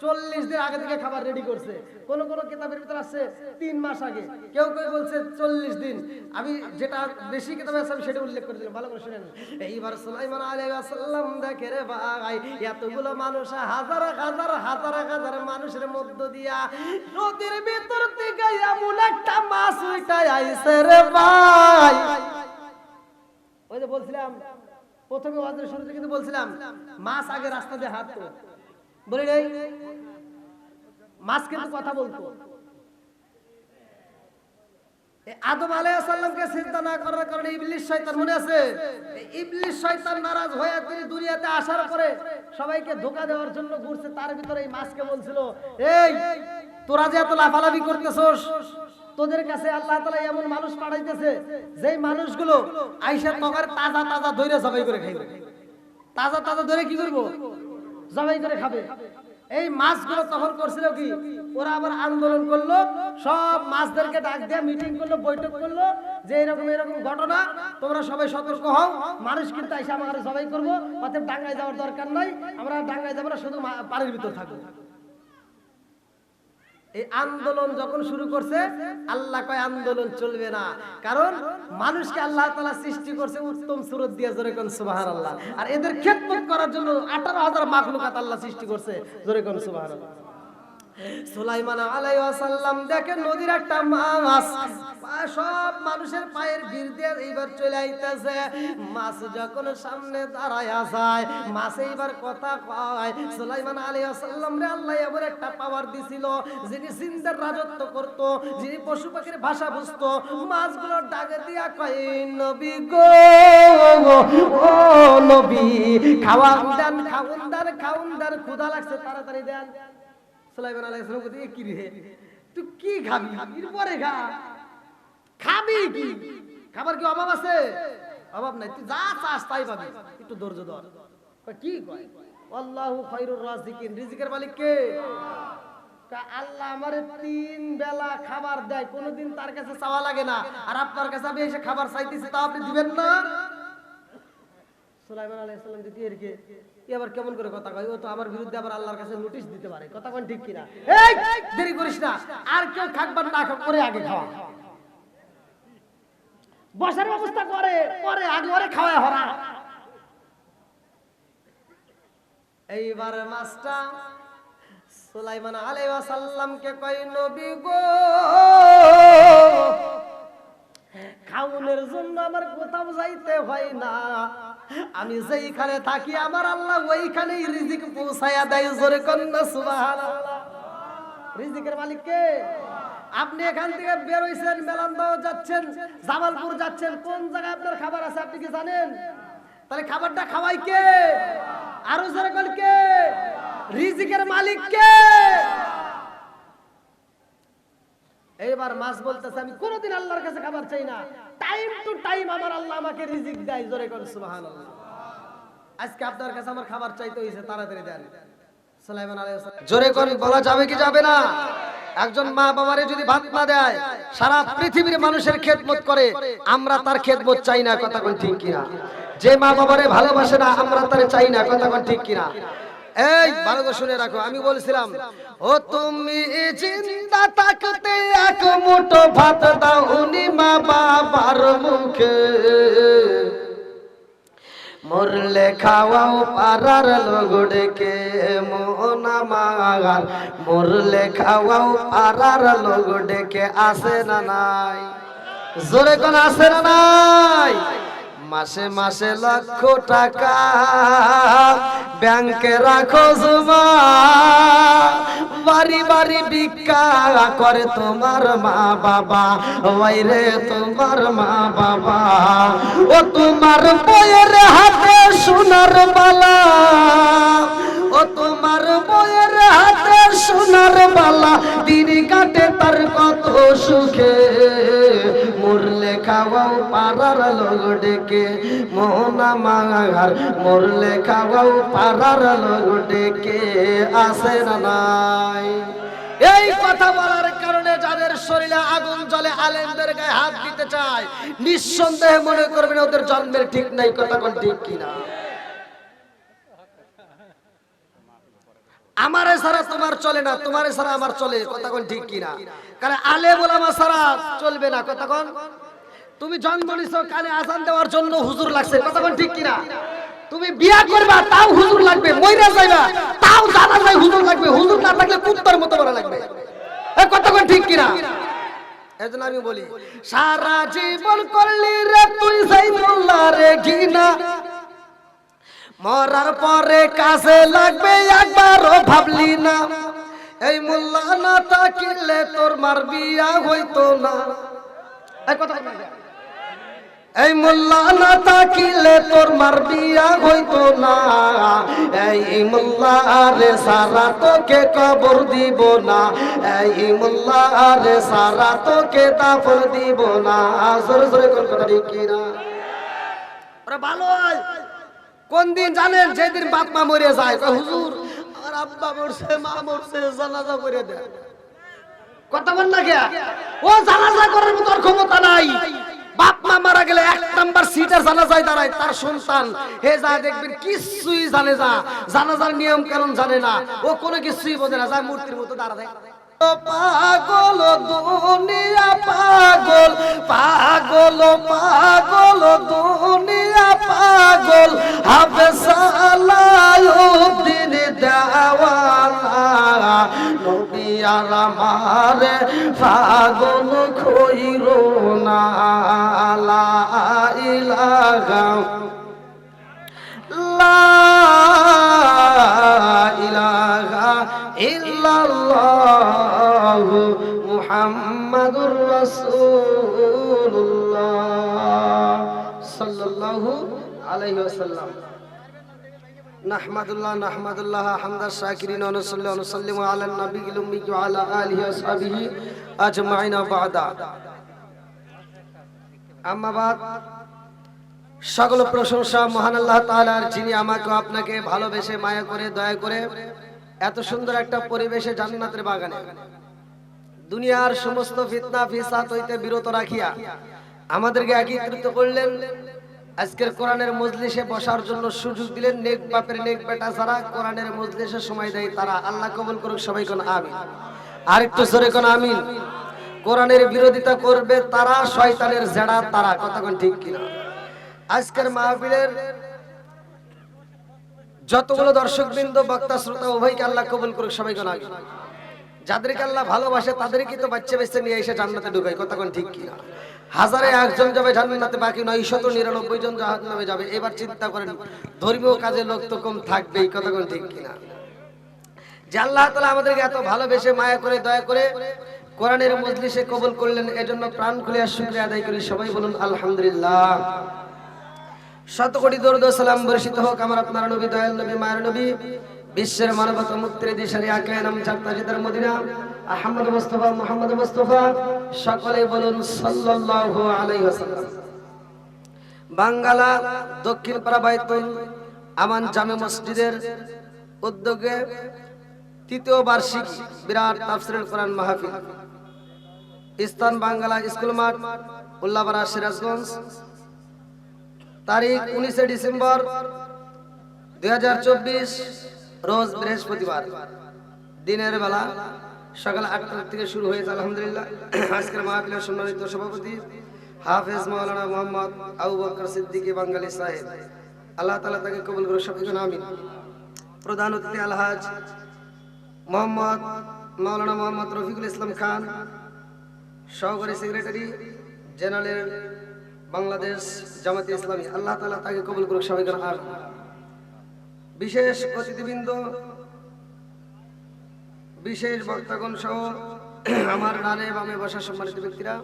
40 দিন আগে থেকে খাবার রেডি করছে। কোন কোন কিতাবের ভিতর আছে 3 মাস আগে, কেউ কেউ বলছে 40 দিন। আমি যেটা বেশি কিতাবে আছে আমি সেটা উল্লেখ করে দিলাম, ভালো করে শুনেন। এইবার সুলাইমান আলাইহিস সালাম দেখে রে ভাই, এতগুলো মানুষ, হাজার হাজার হাজার হাজার মানুষের মধ্য দিয়া নদীর ভিতর থেকে এমন একটা মাছ উঠায় আইছে রে ভাই। ওই যে বলছিলাম প্রথমে ওয়াজের শুরুতে কিন্তু বলছিলাম মাছ আগে রাস্তা দিয়ে হাঁটতো, বলি নাই? মাছ কিন্তু কথা বলতো। আদম আলাইহিস সালামকে সিজদা না করার কারণে ইবলিস শয়তান, মনে আছে? ইবলিস শয়তান নারাজ হয়ে তিনি দুনিয়াতে আসার পরে সবাইকে ধোঁকা দেওয়ার জন্য ঘুরছে। তার ভিতরে এই মাছকে বলছিল, এই তোরা যে এত লাফালাফি করতেছস, তোদের কাছে আল্লাহ তাআলা এমন মানুষ পাঠাইতেছে যেই মানুষগুলো আইসা তগার তাজা তাজা ধরে জবাই করে খাইবে। তাজা তাজা ধরে কি করব? জবাই করে খাবে। এই মাছগুলো তখন করছিল কি, ওরা আবার আন্দোলন করলো, সব মাছদেরকে ডাক দিয়ে মিটিং করলো, বৈঠক করলো যে এরকম এরকম ঘটনা, তোমরা সবাই সতর্ক হও, মানুষ কিন্তু এসে আমাকে জবাই করবো, অতএব ডাঙ্গায় যাওয়ার দরকার নাই, আমরা ডাঙ্গায় যাবো না, শুধু পানির ভিতর থাকবো। এই আন্দোলন যখন শুরু করছে, আল্লাহ কয় আন্দোলন চলবে না, কারণ মানুষকে আল্লাহ তাআলা সৃষ্টি করছে উত্তম সুরত দিয়ে, জোরে কোন সুবহানাল্লাহ। আর এদের খেদমত করার জন্য 18,000 মাখলুকাত আল্লাহ সৃষ্টি করছে, জোরে কোন সুবহানাল্লাহ। সুলাইমান আলাইহিস সালাম দেখেন নদীর একটা মাছ সব মানুষের পায়ের ভিড় দিয়ে এইবার চলে আইতেছে। মাছ যখন সামনে দাঁড়ায়া যায়, মাছ এইবার কথা কয়। সুলাইমান আলাইহিস সালাম রে আল্লাহ এবার একটা পাওয়ার দিছিল, যিনি জিন্দার রাজত্ব করত, যিনি পশু পাখির ভাষা বুঝতো। মাছগুলো ডাকে দিয়া কয়, নবী গো, ও নবী, খাওয়ান দেন, খাওন দেন, খাওন দেন, ক্ষুধা লাগছে, তাড়াতাড়ি দেন। সুলাইমান আলাইহিস সালাম বলে, কি রে তুই কি খাবি? এরপরে খা, খাবি কি? খাবার কি অভাব আছে? অভাব নাই, তুই যা চাস তাই পাবি, একটু ধৈর্য ধর। কি কয়? আল্লাহু খায়রুর রাযিকিন, রিজিকের মালিক কে? আল্লাহ আমারে 3 বেলা খাবার দেয়, কোনোদিন তার কাছে চাওয়া লাগে না। আর আপনার কাছে আমি এসে খাবার চাইতেছি, তা আপনি দিবেন না? সুলাইমান আলাইহিস সালাম দেখি এরকে এবার কেমন করে কথা কয়, ও তো আমার বিরুদ্ধে আবার আল্লাহর কাছে নোটিশ দিতে পারে, কথা কোন ঠিক কিনা? এই দেরি করিস না, আর কেউ খাবার না করে আগে খাওয়া, বসার ব্যবস্থা করে পরে আগে ওরে খাওয়া হরা। এইবার মাস্টা সুলাইমান আলাইহিস সালামকে কয়, নবী গো, খাওনের জন্য আমার কোথাও যাইতে হয় না, আমি যেইখানে থাকি আমার আল্লাহ ওইখানেই রিজিক পৌঁছায়া দেয়, জোরে কন্না সুবহানাল্লাহ। রিজিকের মালিক কে? আপনি এখান থেকে বের হইছেন, মেলান্দাও যাচ্ছেন, জামালপুর যাচ্ছেন, কোন জায়গায় আপনার খাবার আছে আপনি কি জানেন? তাহলে খাবারটা খাওয়াই কে? আরো জোরে কোন কে? রিজিকের মালিক কে? এইবার মাছ বলতেছে, আমি কোনোদিন আল্লাহর কাছে খাবার চাই না, টাইম টু টাইম আমার আল্লাহ আমাকে রিজিক দেয়, জোরে কোন সুবহানাল্লাহ। আজকে আপনার কাছে আমার খাবার চাইতে হইছে, তাড়াতাড়ি দেন। সুলাইমান আলাইহিস সালাম জোরে কোন বলা যাবে কি যাবে না? একজন মা বাবারে যদি ভাত না দেয়, সারা পৃথিবীর মানুষের খেদমত করে, আমরা তার খেদমত চাই না, কথা কোন ঠিক কিনা? যে মা বাবারে ভালোবাসে না, আমরা তারে চাই না, কথা কোন ঠিক কিনা? এই ভালো করে শুনে রাখো, আমি বলছিলাম, ও তুমি জিন্দা থাকতে এক মুঠো ভাত দাও উনি মা বাবার মুখে, মরলে খাওয়াও পাড়ার লোক ডেকে মন আমার, মরলে খাওয়াও পাড়ার লোক ডেকে আসে না নাই? জোরে কোন আসে না নাই? মাসে মাসে লক্ষ টাকা ব্যাংকে রাখো জমা, বাড়ি বাড়ি ভিক্ষা করে তোমার মা বাবা, ওইরে তোমার মা বাবা। ও তোমার বইয়ের হাতে সোনার বালা, ও তোমার বইয়ের হাতে সোনার বালা, দিন কাটে তার কত সুখে। মরলে খাওয়াও পাড়ার লোক ডেকে মন আমার, মরলে খাওয়াও পাড়ার লোক ডেকে আসে না নাই? এই কথা বলার কারণে যাদের শরীরে আগুন জ্বলে আলেমদের গায়ে হাত দিতে চায়, নিঃসন্দেহে মনে করবেন ওদের জন্মের ঠিক নাই। কথা কোন ঠিক কিনা? আমারে ছাড়া তোমার চলে না, তোমারে ছাড়া আমার চলে। কথা কোন ঠিক কিনা? কারণ আলেম ওলামা ছাড়া চলবে না। কথা কোন? তুমি জন্ম নিছো কানে আজান দেওয়ার জন্য হুজুর লাগছে। কথা কোন ঠিক কিনা? তুমি বিয়া করবা তাও হুজুর লাগবে, মইরা যাইবা তাও জানাজায় হুজুর লাগবে, হুজুর না থাকলে কুত্তার মতো বড় লাগবে। এই কথা কোন ঠিক কিনা? এজন্য আমি বলি, সারা জীবন করলি রে তুই সাইদুল্লাহ রে ঘিনা, মরার পরে কাজে লাগবে একবারও ভাবলি না। এই মোল্লা না থাকিলে তোর মার বিয়া হইতো না। এই কথা বল। এই মোল্লা না থাকিলে তোর মার বিয়া হইতো না। এই মোল্লা রে সারা তোকে কবর দিব না। এই মোল্লা রে সারা তোকে দাফন দিব না। জোরে জোরে কোন কথা ঠিক কিনা? ওরে ভালো হয় কোন দিন জানেন? যেদিন বাপ মা মরে যায়, হুজুর আমার আব্বা মরছে, মা মরছে, জানাজা করে দেয়। কথা বল না কে? ও জানাজা করার মতো ক্ষমতা নাই। বাপ মা মারা গেলে এক নাম্বার সিটার জানাজায় দাঁড়ায় তার সন্তান। হে যা দেখবেন কিছুই জানে না, জানাজার নিয়ম কানুন জানে না, ও কোনো কিছুই বোঝে না, যায় মূর্তির মতো দাঁড়ায়। পাগল দুনিয়া পাগল, পাগল পাগল দুনিয়া পাগল, হাফেজালাউদ্দিন দেওয়ানা নবী আর আমারে পাগল কইরো না। লা ইলাহা লা ইলাহা ইল্লাল্লাহ মুহাম্মাদুর রাসূলুল্লাহ সাল্লাল্লাহু আলাইহি ওয়াসাল্লাম। নাহমাদুল্লাহ নাহমাদুল্লাহ হামদাশ শাকিরিন ওয়া নুসাল্লি ওয়া নুসাল্লিমু আলান নবিয়্যিল উম্মি ওয়া আলা আলিহি ওয়া সাহবিহি আজমাইন বা'দা। আম্মা বাদ, সকল প্রশংসা মহান আল্লাহ তাআলার, যিনি আমাকে আপনাকে ভালোবেসে মায়া করে দয়া করে এত সুন্দর একটা পরিবেশে জান্নাতের বাগানে দুনিয়ার সমস্ত ফিতনা ফিসাদ হইতে বিরত রাখিয়া আমাদেরকে একত্রিত করলেন। আজকের কোরআনের মজলিসে বসার জন্য সুযোগ দিলেন। নেক বাপের নেক বেটা যারা কোরআনের মজলিসে সময় দেয় তারা আল্লাহ কবুল করুক। সবাই কোন আমিন। আরেকটু জোরে কোন আমিন। কোরআনের বিরোধিতা করবে তারা, শয়তানের জেড়া তারা। কথা কোন ঠিক কিনা? আজকের মাহফিলের যতগুলো দর্শকবৃন্দ, বক্তা, শ্রোতা উভয়কে আল্লাহ কবুল করুক। সবাই কোন আমিন। যাদেরকে আল্লাহ ভালোবাসে তাদেরকে তো বাচ্চা বাচ্চা নিয়ে এসে জান্নাতে ঢুকায়। কথা কোন ঠিক কিনা? হাজারে একজন যাবে জান্নাতে, বাকি 999 জন জাহান্নামে যাবে। এবার চিন্তা করেন, ধর্মীয় কাজে লোক তো কম থাকবেই। কথা কোন ঠিক কিনা? যে আল্লাহ তাআলা আমাদেরকে এত ভালোবেসে মায়া করে দয়া করে কোরআনের মজলিসে কবুল করলেন, এজন্য প্রাণ খুলে শুকরিয়া আদায় করি। সবাই বলুন আলহামদুলিল্লাহ। শত কোটি দরুদ ও সালাম বর্ষিত হোক আমার আপনার নবী, দয়াল নবী, মায়ের নবী, বিশ্বের মানবতা মুক্তির দিশারি আকায়ে নাম চাকতাজিদার মদিনা আহমদ মুস্তাফা মুহাম্মদ মুস্তাফা। সকলে বলুন সাল্লাল্লাহু আলাইহি ওয়াসাল্লাম। বাঙ্গালা দক্ষিণ পাড়া বাইতুল আমান জামে মসজিদের উদ্যোগে তৃতীয় বার্ষিক বিরাট তাফসীরুল কোরআন মাহফিল, স্থান বাঙ্গালা স্কুল মাঠ, উল্লাপাড়া, সিরাজগঞ্জ। তারিখ 19 ডিসেম্বর 2024, রোজ বৃহস্পতিবার। দিনের বেলা সকাল 8টা থেকে শুরু হয়েছে আলহামদুলিল্লাহ। আজকের মাহফিলের সম্মানিত সভাপতি হাফেজ মাওলানা মোহাম্মদ আবু বকর সিদ্দিকী বাঙ্গালী সাহেব, আল্লাহ তাআলা তাকে কবুল করুন, সবাই আমিন। প্রধান অতিথি আলহাজ মোহাম্মদ মাওলানা মোহাম্মদ রফিকুল ইসলাম খান, সহকারী সেক্রেটারি জেনারেল বাংলাদেশ জামাতে ইসলামী, আল্লাহ তাআলা তাকে কবুল করুন, সবাই আমিন। বিশেষ অতিথিবৃন্দ, বিশেষ বক্তাগণ সহ আমার ডানে বামে বসা সম্মানিত ব্যক্তিরা,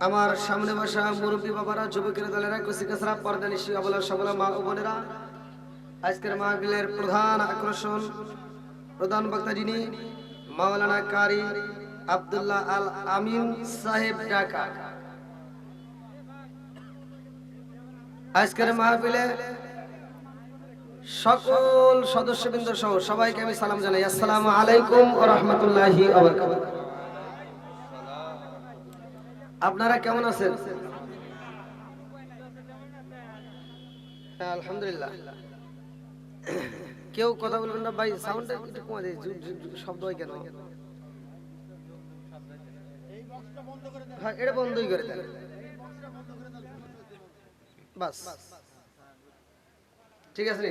আমার সামনে বসা মুরব্বী বাবারা, যুবকের দলেরা, কুচিকাছরা, পর্দানিশী অবলা সবলা মা ও বোনেরা, আজকের মাহফিলের প্রধান আকর্ষণ, প্রধান বক্তা যিনি মাওলানা কারি আব্দুল্লাহ আল আমিন সাহেব ঢাকা। আজকের মাহফিলে সকল সদস্যবৃন্দ সহ সবাইকে আমি সালাম জানাই, আসসালামু আলাইকুম ওয়া রাহমাতুল্লাহি ওয়া বারাকাতুহু। আপনারা কেমন আছেন? আলহামদুলিল্লাহ। কেউ কথা বলবেন না ভাই, সাউন্ডটা একটু কমা দেয়, শব্দ হয় কেন? হ্যাঁ, এটা বন্ধই করে দেন বাস, ঠিক আছে,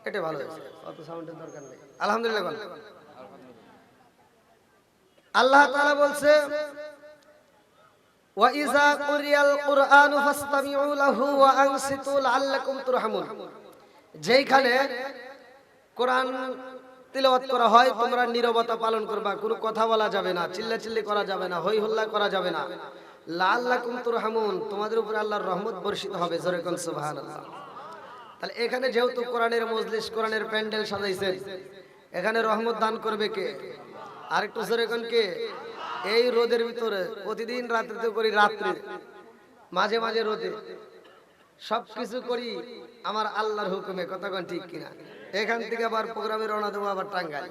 এটা ভালো হয়েছে, অত সাউন্ডের দরকার নেই। আলহামদুলিল্লাহ। আল্লাহ তাআলা বলছে, ওয়া ইযা কুরিয়াল কুরআনু ফাসতামিউ লাহু ওয়া আনসিতু লাআল্লাকুম তুরহামুন। যেইখানে কোরআন তিলাওয়াত করা হয় তোমরা নীরবতা পালন করবা, কোনো কথা বলা যাবে না, চিল্লাচিল্লি করা যাবে না, হই হল্লা করা যাবে না। লাআল্লাকুম তুরহামুন, তোমাদের উপরে আল্লাহর রহমত বর্ষিত হবে। জোরে কোন সুবহানাল্লাহ। তাহলে এখানে যেহেতু কোরআনের মজলিস, কোরআনের প্যান্ডেল সাজাইছেন, এখানে রহমত দান করবে কে? আরেকটু জোরে কোন কে? এই রোদের ভিতরে প্রতিদিন রাত্রিতে করি, রাত্রে মাঝে মাঝে রোদে, সবকিছু করি আমার আল্লাহর হুকুমে, কথা কোন ঠিক কিনা? এখান থেকে আবার প্রোগ্রামে রওনা দেবো, আবার টাঙ্গাইল,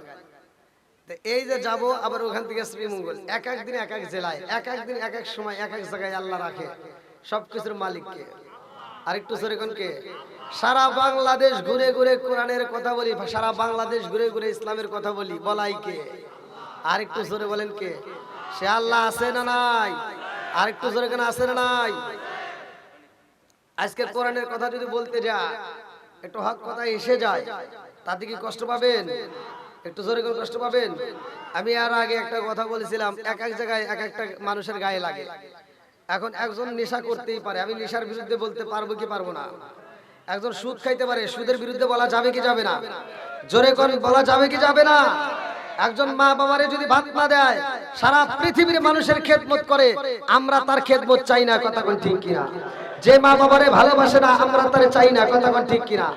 এই যে যাব, আবার ওখান থেকে শ্রীমঙ্গল, এক এক দিন এক এক জেলায়, এক এক দিন এক এক সময় এক এক জায়গায় আল্লাহ রাখে। সবকিছুর মালিককে। আরেকটু জোরে কোন কে? সারা বাংলাদেশ ঘুরে ঘুরে কোরআনের কথা বলি, সারা বাংলাদেশ ঘুরে ঘুরে ইসলামের কথা বলি, বলাই কে? আরেকটু জোরে বলেন কে? সে আল্লাহ আছে না নাই? আরেকটু জোরে কেন, আছে না নাই? আজকের কোরআনের কথা যদি বলতে যায়, একটু হক কথা এসে যায়, তাতে কি কষ্ট পাবেন? একটু জোরে করে কষ্ট পাবেন। আমি আর আগে একটা কথা বলেছিলাম, এক এক জায়গায় এক একটা মানুষের গায়ে লাগে। এখন একজন নেশা করতেই পারে, আমি নেশার বিরুদ্ধে বলতে পারবো কি পারবো না? একজন সুদ খাইতে পারে, সুদের বিরুদ্ধে বলা যাবে কি যাবে না? জোরে করে বলা যাবে কি যাবে না? একজন মা বাবারে যদি ভাত না দেয়, সারা পৃথিবীর মানুষের খেদমত করে, আমরা তার খেদমত চাই না, কথা কোন ঠিক কিনা? যে মা বাবারে ভালোবাসে না, আমরা তারে চাই না, কথা কোন ঠিক কিনা?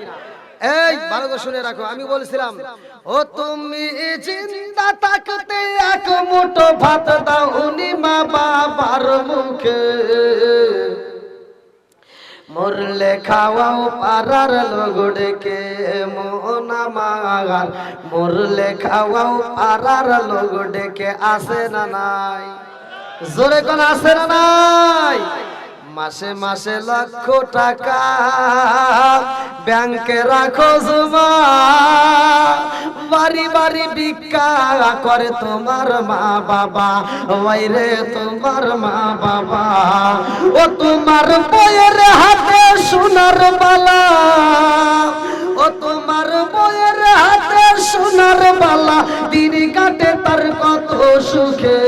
এই ভালো করে শুনে রাখো, আমি বলছিলাম, ও তুমি জিন্দা থাকতে এক মুঠো ভাত দাও উনি মা বাবার মুখে, মরলে খাওয়াও পারার লোক ডেকে মন আমার, মরলে খাওয়াও পারার লোক ডেকে, আসে না নাই? জোরে কোন আসে না নাই? মাসে মাসে লক্ষ টাকা ব্যাংকে রাখো জমা, বাড়ি বাড়ি ভিক্ষা করে তোমার মা বাবা, ওই রে তোমার মা বাবা। ও তোমার বইয়ের হাতে সোনার বালা, ও তোমার বইয়ের হাতে সোনার বালা, দিন কাটে তার কত সুখে,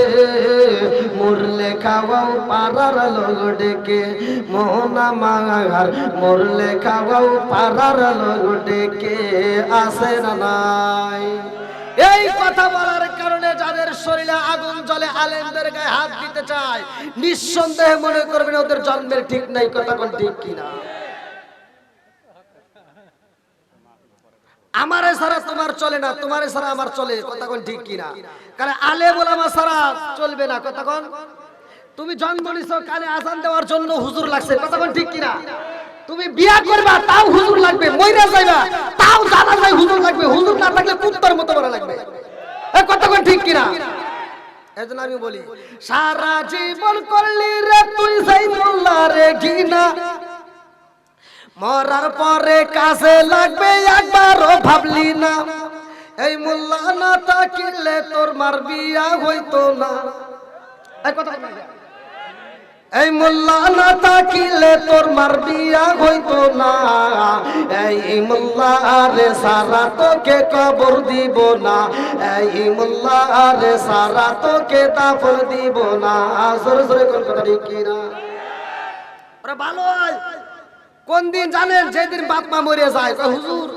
মরলে খাওয়াও পারার লোক ডেকে মোহন আমার, মরলে খাওয়াও পারার লোক ডেকে, আসে না নাই? এই কথা বলার কারণে যাদের শরীরে আগুন জ্বলে, আলেমদের গায়ে হাত দিতে চায়, নিঃসন্দেহে মনে করবেন ওদের জন্মের ঠিক নাই, কথা কোন ঠিক কিনা? আমারে ছাড়া তোমার চলে না, তোমারে ছাড়া আমার চলে, কথা কোন ঠিক কিনা? কারণ আলেম ওলামা ছাড়া চলবে না, কথা কোন? তুমি জন্ম নিছো, কানে আজান দেওয়ার জন্য হুজুর লাগছে, কথা কোন ঠিক কিনা? তুমি বিয়া করবা, তাও হুজুর লাগবে, মইরা যাইবা তাও জানা যায় হুজুর লাগবে, হুজুর না থাকলে কুত্তার মতো বলা লাগবে, কথা কোন ঠিক কিনা? এজন্য আমি বলি, সারা জীবন করলি রে তুই সাইফুল্লাহ রে ঘিনা, মরার পরে কাজে লাগবে একবারও ভাবলি না, এই মোল্লা না থাকিলে তোর মার বিয়া হইতো না। এই কথা এই মোল্লা না থাকিলে তোর মার বিয়া হইতো না, এই মোল্লা রে সারা তোকে কবর দিব না, এই মোল্লা রে সারা তোকে দাফন দিব না। জোরে জোরে কোন কথা ঠিক কি না? ওরা ভালো হয় কোন দিন জানেন? যেদিন বাপ মা মরে যায়, কয় হুজুর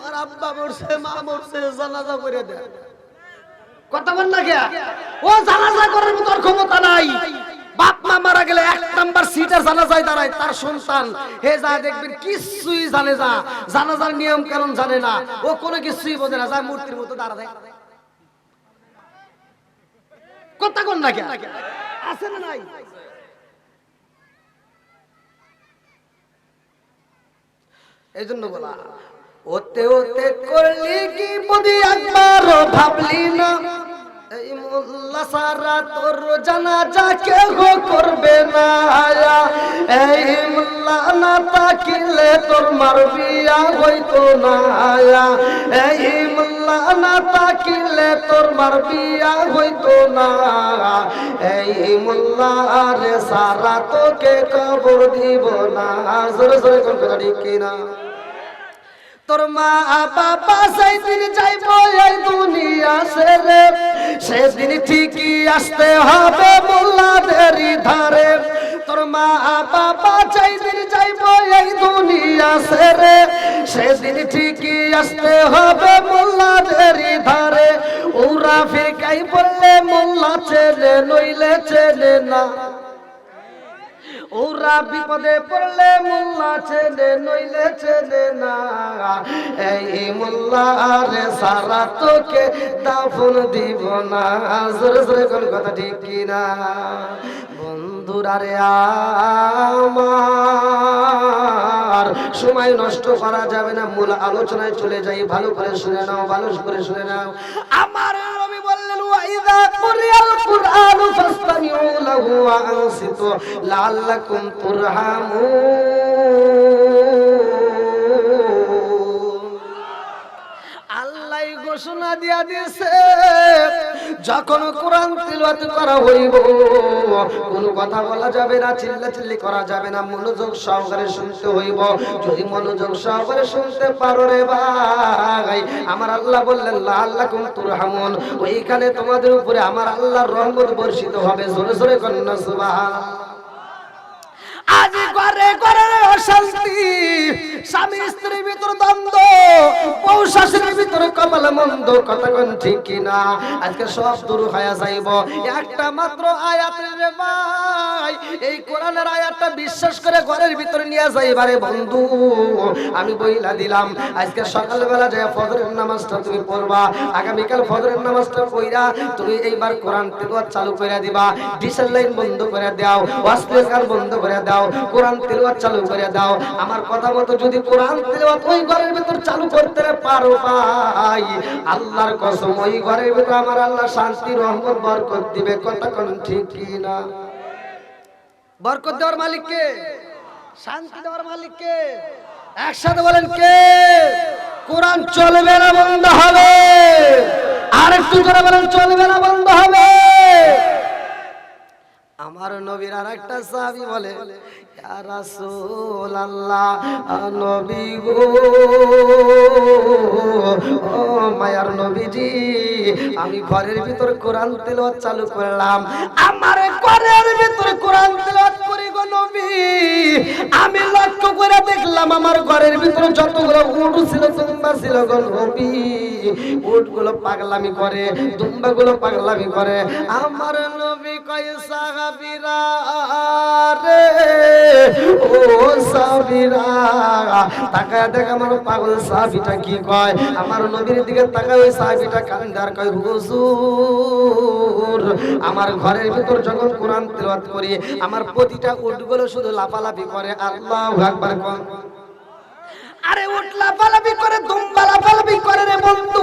আর আব্বা মরছে, মা মরছে, জানাজা করে দেন। কথা বল না কে? ও জানাজা করার মতো ক্ষমতা নাই। বাপ মা মারা গেলে 1 নাম্বার সিটের জানাজায় দাঁড়ায় তার সন্তান। হে যা দেখবেন কিছুই জানে না, জানাজার নিয়ম কানুন জানে না, ও কোনো কিছুই বোঝে না, যা মূর্তির মতো দাঁড়ায়। কথা কোন না কে? আছে না নাই? এই জন্য বলা, ওতে ওতে করলি কি বদি একবারও ভাবলি না, এই মোল্লা সারা তোর জানাজা কেউ করবে না, এই মোল্লা না থাকিলে তোর মার বিয়া হইতো না, এই মোল্লা না থাকিলে তোর মার বিয়া হইতো না, এই মোল্লা রে সারা তোকে কবর দিব না। জোরে জোরে কোন কথা ঠিক কিনা? তোর মা বাবা সেদিন যাইব এই দুনিয়া ছেড়ে, সেদিন ঠিকই আসতে হবে মোল্লাদের ধারে। তোর মা বাবা যেদিন যাইব এই দুনিয়া ছেড়ে, সেদিন ঠিকই আসতে হবে মোল্লাদের ধারে। ওরা ফিরকাই বললে মোল্লা চেনে নইলে চেনে না, ওরা বিপদে পড়লে মোল্লা চেনে নইলে চেনে না, এই মোল্লা রে সারা তোকে দাফন দিব না। জোরে জোরে কোন কথা ঠিক কিনা? বন্ধুরা রে আমার, সময় নষ্ট করা যাবে না, মূল আলোচনায় চলে যাই। ভালো করে শুনে নাও, ভালো করে শুনে নাও। আমার নবী বললেন, ওয়াইদা কুরিয়াল কুরআন ফাসতামিউ লাহু ওয়া আনসিতু লাআল্লাকুম তুরহামুন। আল্লাহ ঘোষণা দিয়া দিয়েছে, যখন কোরআন তিলাওয়াত করা হইব, কোনো কথা বলা যাবে না, চিল্লাচিল্লি করা যাবে না, মনোযোগ সহকারে শুনতে হইব। যদি মনোযোগ সহকারে শুনতে পারো রে ভাই, আমার আল্লাহ বললেন লাআল্লাকুম তুরহামুন, ওইখানে তোমাদের উপরে আমার আল্লাহর রহমত বর্ষিত হবে। জোরে জোরে কন্না সুবহানাল্লাহ। আজ ঘরে ঘরে অশান্তি, স্বামী স্ত্রীর ভিতর দ্বন্দ্ব, বউ শাশুড়ির ভিতরে কপাল মন্দ। কথা কোন ঠিক কিনা? আজকে সব দূর হয়ে যাইব একটা মাত্র আয়াতের রে ভাই। এই কোরআনের আয়াতটা বিশ্বাস করে ঘরের ভিতরে নিয়ে যাইবারে বন্ধু, আমি বইলা দিলাম, আজকে সকালবেলা যায় ফজরের নামাজটা তুমি পড়বা, আগামীকাল ফজরের নামাজটা পড়া তুমি এইবার কোরআন তিলাওয়াত চালু করে দিবা। ডিসেল লাইন বন্ধ করে দাও, ওয়াসলের গান বন্ধ করে দাও, কোরআন তিলাওয়াত চালু করে দাও। আমার কথা মতো যদি কোরআন তিলাওয়াত ওই ঘরের ভিতর চালু করতে পারো ভাই, আল্লাহর কসম ওই ঘরের ভিতর আমার আল্লাহ শান্তি রহমত বরকত দিবে। কথা কোন ঠিক কি না? বরকত দেওয়ার মালিক কে? শান্তি দেওয়ার মালিক কে? একসাথে বলেন কে? কোরআন চলবে না বন্ধ হবে? আর একটু জোরে বলেন চলবে না বন্ধ হবে? আমার নবীর আর একটা সাহাবী বলে, ইয়া রাসূলুল্লাহ, নবী গো, ও মায়ার নবীজি, আমি ঘরের ভিতর কোরআন তেলাওয়াত চালু করলাম, আমার ঘরের ভিতর কোরআন তেলাওয়াত করি গো নবী, আমি লক্ষ্য করে দেখলাম আমার ঘরের ভিতরে যতগুলো উট ছিল, দুম্বা ছিল গো নবী, উটগুলো পাগলামি করে, দুম্বাগুলো পাগলামি করে। আমার নবী কয়, সাহাবীরা রে, ও সাহাবীরা, তাকায় দেখ আমার পাগল সাহাবীটা কি কয়। আমার নবীর দিকে তাকায় ওই সাহাবীটা কান্দে আর কয়, হুজুর, আমার ঘরের ভিতর যখন কোরআন তেলাওয়াত করি, আমার প্রতিটা উটগুলো শুধু লাফালাফি করে। আল্লাহু আকবার কোন? আরে উট লাফালাফি করে, দুম্বা লাফালাফি করে রে বন্ধু,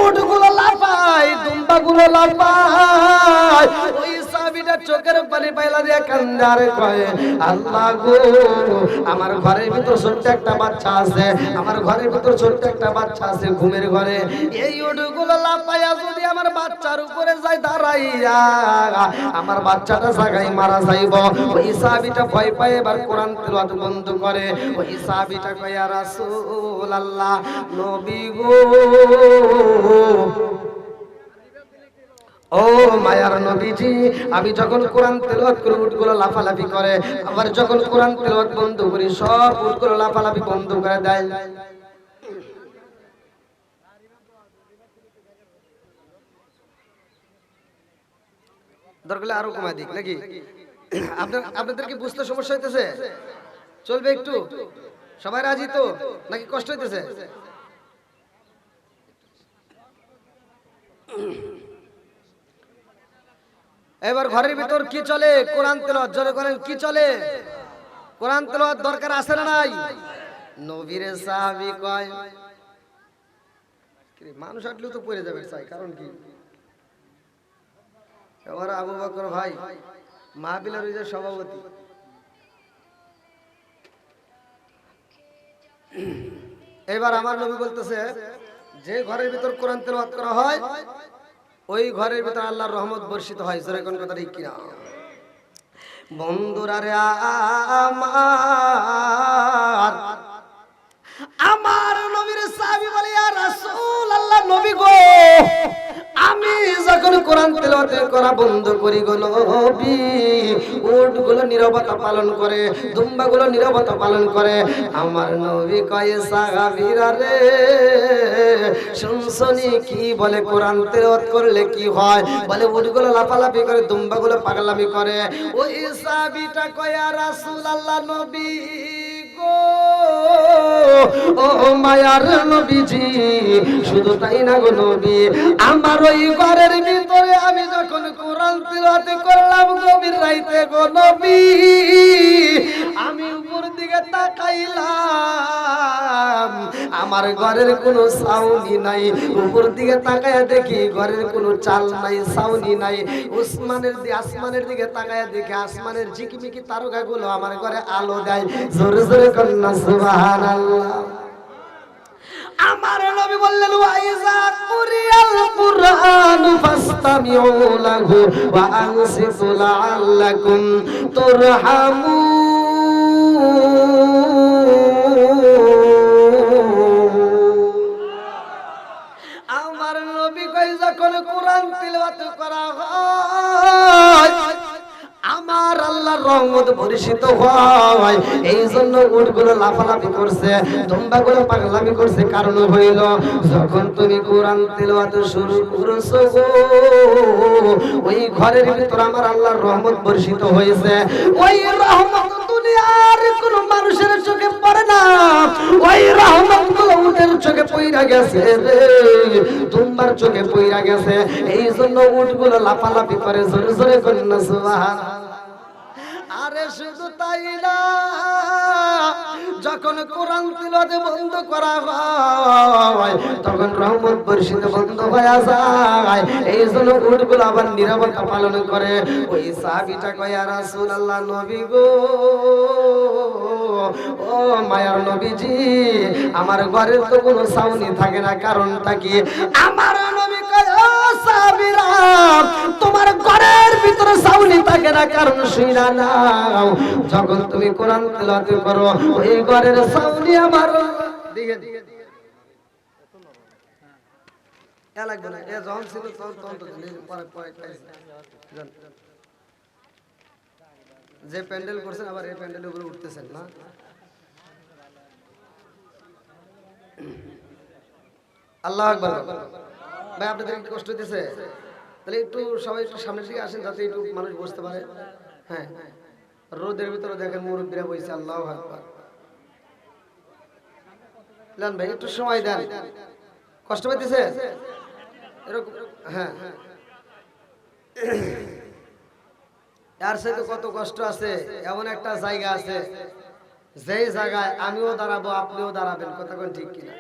উটগুলো লাফায়, দুম্বাগুলো লাফায়। ওই সাহাবীটা চোখের পানি পাইলা দিয়া কান্দে আর কয় আল্লাহ গো আমার ঘরের ভিতর ছোট্ট একটা বাচ্চা আছে, আমার ঘরের ভিতর ছোট্ট একটা বাচ্চা আছে ঘুমের ঘরে, এই উটগুলো লাফাইয়া যদি আমার বাচ্চার উপরে যায় দাঁড়াইয়া আমার বাচ্চাটা জাগায় মারা যাইব। ওই সাহাবীটা ভয় পায় এবার কোরআন তেলাওয়াত বন্ধ করে। ওই সাহাবীটা কয় ইয়া রাসূলুল্লাহ নবী গো ও মায়ার নবীজি, আমি যখন কোরআন তেলাওয়াত করি উটগুলো লাফালাফি করে, আবার যখন কোরআন তেলাওয়াত বন্ধ করি সব উটগুলো লাফালাফি বন্ধ করে দেয়। দরকার হলে আরো কমায় দিক নাকি? আপনাদের কি বুঝতে সমস্যা হইতেছে? চলবে একটু? সবাই রাজি তো নাকি কষ্ট হইতেছে? এবার ঘরের ভিতর কি চলে? কোরআন তেলাওয়াত। জোরে করেন কি চলে? কোরআন তেলাওয়াত দরকার আছে না নাই? নবীর সাহাবী কয় মানুষ আটলেও তো পড়ে যাবে চাই, কারণ কি? এবার আবু বকর ভাই মাহফিলের ওই যে সভাপতি, এবার আমার নবী বলতেছে যে ঘরের ভিতর কোরআন তেলাওয়াত করা হয় ওই ঘরের ভিতর আল্লাহর রহমত বর্ষিত হয়। জোরে কোন কথা ঠিক কিনা? বন্ধুরা রে আমার নবীর সাহাবী বলে ইয়া রাসূলুল্লাহ নবী গো আমি যখন কোরআন তেলাওয়াত করা বন্ধ করি গো নবী উটগুলো নীরবতা পালন করে, দুম্বাগুলো নীরবতা পালন করে। আমার নবী কয় সাহাবীরা রে শুনছনি কি বলে কোরআন তেলাওয়াত করলে কি হয়? বলে উটগুলো লাফালাফি করে, দুম্বাগুলো পাগলামি করে। ওই সাহাবীটা কয় ইয়া রাসূলুল্লাহ নবী ও মায়ার নবীজি শুধু তাই না গো নবী, আমার ওই ঘরের ভিতরে আমি যখন কোরআন তেলাওয়াত করলাম গভীর রাইতে গো নবী আমি উপর দিকে তাকাইলাম আমার ঘরের কোনো ছাউনি নাই, উপর দিকে তাকায়া দেখি ঘরের কোনো চাল নাই, ছাউনি নাই। আসমানের দিকে তাকায়া দেখি আসমানের ঝিকিমিকি তারকাগুলো আমার ঘরে আলো দেয়। জোরে জোরে কন্যা সুবহানাল্লাহ। আমার নবী বললেন ওয়াইজা কুরিয়াল কুরআন ফাসতামিউ লাহু ওয়া আনসিতু লাআল্লাকুম তুরহামুন। আমার নবী কই যখন কোরআন তিলাওয়াত করা হয় আমার আল্লাহর রহমত বর্ষিত হয়। এই জন্য উটগুলো লাফালাফি করছে, দুম্বাগুলো পাগলামি করছে। কারণ হইল যখন তুমি কোরআন তেলাওয়াত শুরু করছো গো ওই ঘরের ভিতর আমার আল্লাহর রহমত বর্ষিত হয়েছে। ওই রহমত দুনিয়ার কোন মানুষের চোখে পড়ে না, ওই রহমতগুলো উটের চোখে পইরা গেছে রে, দুম্বার চোখে পইরা গেছে। এই জন্য উটগুলো লাফালাফি করে। জোরে জোরে করেন না সুবহানাল্লাহ। আরে শুধু তাই না, যখন কোরআন তিলাওয়াত বন্ধ করা হয় তখন রহমত বর্ষিত বন্ধ হয়ে যায়। এই জন্য উটগুলো আবার নীরবতা পালন করে। ওই সাহাবীটা কয় ইয়া রাসূলুল্লাহ নবী গো ও মায়ার নবীজি আমার ঘরের তো কোনো ছাউনি থাকে না, কারণটা কি? আমার নবী কয় ও সাহাবীরা তোমার ঘরের ভিতরে ছাউনি থাকে না, কারণ শুইনা নাও যখন তুমি কোরআন তেলাওয়াত করো ওই ঘরের ছাউনি আমার দিকে লাগবে না। এ যখন ছিল তখন তো যে প্যান্ডেল করছেন আবার এই প্যান্ডেলের উপরে উঠতেছেন না। আল্লাহু আকবার। ভাই আপনাদের একটু কষ্ট হইতেছে? তাহলে একটু সবাই একটু সামনের দিকে আসেন যাতে একটু মানুষ বসতে পারে। হ্যাঁ রোদের ভিতরে দেখেন মুরব্বীরা বইছে। আল্লাহু আকবার। লান ভাই একটু সময় দেন। কষ্ট পাইতেছে এরকম? হ্যাঁ আর সে তো কত কষ্ট আছে। এমন একটা জায়গা আছে যেই জায়গায় আমিও দাঁড়াবো আপনিও দাঁড়াবেন। কথা কোন ঠিক কিনা?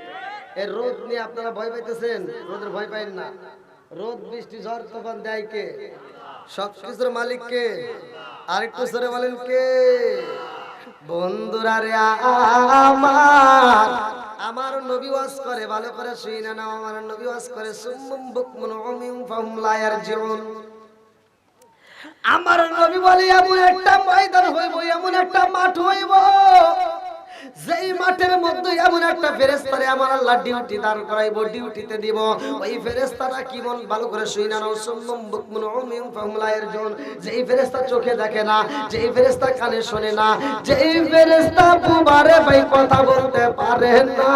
এই রোদ নিয়ে আপনারা ভয় পাইতেছেন? রোদের ভয় পাইন না। রোদ বৃষ্টি ঝড় তখন দেয় কে? সবকিছুর মালিক কে? আরেকটু জোরে বলেন কে? বন্ধুরা রে আমার, আমার নবী ওয়াজ করে, ভালো করে শুনে নাও। আমার নবী ওয়াজ করে সুম্মুম বুকমুন উমিয়ুম ফাহুম লা ইয়ারজিউন। আমার নবী বলে এমন একটা ময়দান হইব, এমন একটা মাঠ হইব, যেই মাঠের মধ্যে এমন একটা ফেরেশতারে আমার আল্লাহ ডিউটি দাঁড় করাইব, ডিউটিতে দিব। ওই ফেরেশতারা কি মন ভালো করে শুইনা নাও। সুম্মুম বুকমুন উমিয়ুম ফাহুম লা ইয়ারজুন। যেই ফেরেশতা চোখে দেখে না, যেই ফেরেশতা কানে শোনে না, যেই ফেরেশতা বুবারে ভাই কথা বলতে পারে না,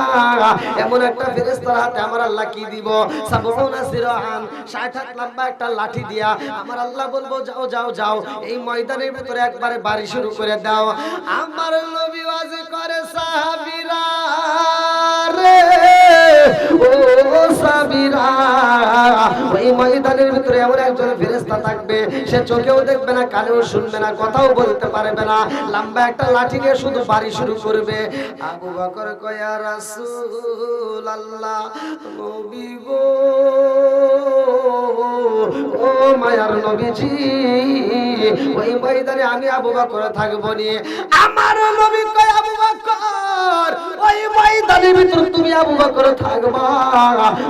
এমন একটা ফেরেশতার হাতে আমার আল্লাহ কি দিব? সাবউনা সিরাআন, 60 হাত লম্বা একটা লাঠি দিয়া আমার আল্লাহ বলবো যাও যাও যাও, এই ময়দানের ভিতরে একবারে বাড়ি শুরু করে দাও। আমার নবী ওয়াজ করে সাহাবীরা রে, ও সাহাবীরা, ওই ময়দানের ভিতরে এমন একজন ফেরেশতা থাকবে, সে চোখেও দেখবে না, কানেও শুনবে না, কথাও বলতে পারবে না, লম্বা একটা লাঠি নিয়ে শুধু বাড়ি শুরু করবে। আবু বকর কয় ইয়া রাসূলুল্লাহ, নবী গো, ও মায়ার নবীজি, ওই ময়দানে আমি আবু বকর থাকবো নি। আমার নবী কয় আবু বকর, ওই ময়দানের ভিতর তুমি আবু বকর থাকবা।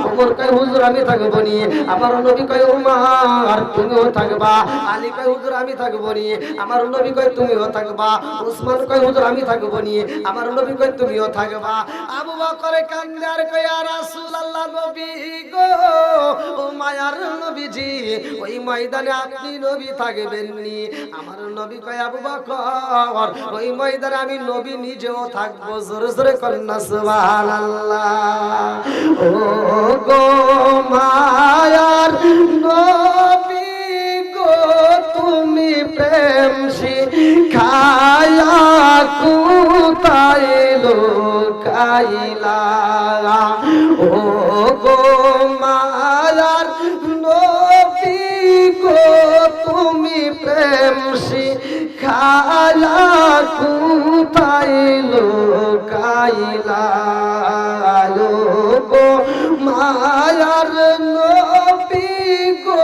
ওমর কয় হুজুর আমি থাকবো নি। আমার নবী কয় ওমর তুমিও থাকবা। আলী কয় হুজুর আমি থাকবো নি। আমার নবী কয় তুমিও থাকবা। উসমান কয় হুজুর আমি থাকবো নি। আমার নবী কয় তুমিও থাকবা। আবু বকর কান্দে আর কয় ইয়া রাসূলুল্লাহ, নবী গো, ও মায়ার নবীজি, ওই ময়দানে আপনি নবী থাকবেন নি। আমার নবী কয় আবু বকর, ওই ময়দানে আমি নবী নিজেও থাকবো। জোরে জোরে করেন না সুবহানাল্লাহ। ও গো মায়ার নবী গো, তুমি প্রেম শিখায়া কোথায় লুকাইলা? ও গো মায়ার নবী গো, তুমি প্রেম শিখায়া কোথায় লুকাইলা? গো মায়ার নবী গো,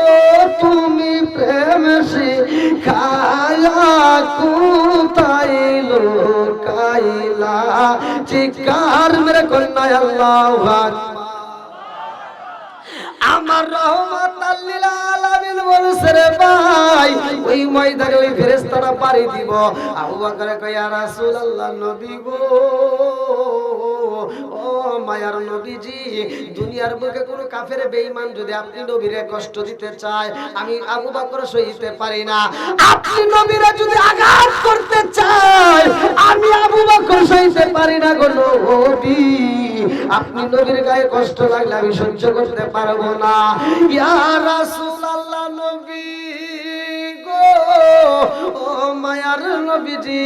তুমি প্রেম শিখায়া কোথায় লুকাইলা? চিৎকার মেরে কন্যা আল্লাহু আকবার। আমার রহমাতাল লিল আলামিন বলছে রে ভাই, ওই ময়দানে ওই ফেরেশতারা পাড়ি দিব। আবু বকর কয় ইয়া রাসূলুল্লাহ, নবী গো, ও মায়ার নবীজি, দুনিয়ার বুকে কোনো কাফের বেঈমান যদি আপনি নবীরে কষ্ট দিতে চায়, আমি আবু বকর সইতে পারি না। আপনি নবীরে যদি আঘাত করতে চায়, আমি আবু বকর সইতে পারি না গো নবী। আপনি নবীর গায়ে কষ্ট লাগলে আমি সহ্য করতে পারবো না। ইয়া রাসূলুল্লাহ, নবী গো, ও মায়ার নবীজি,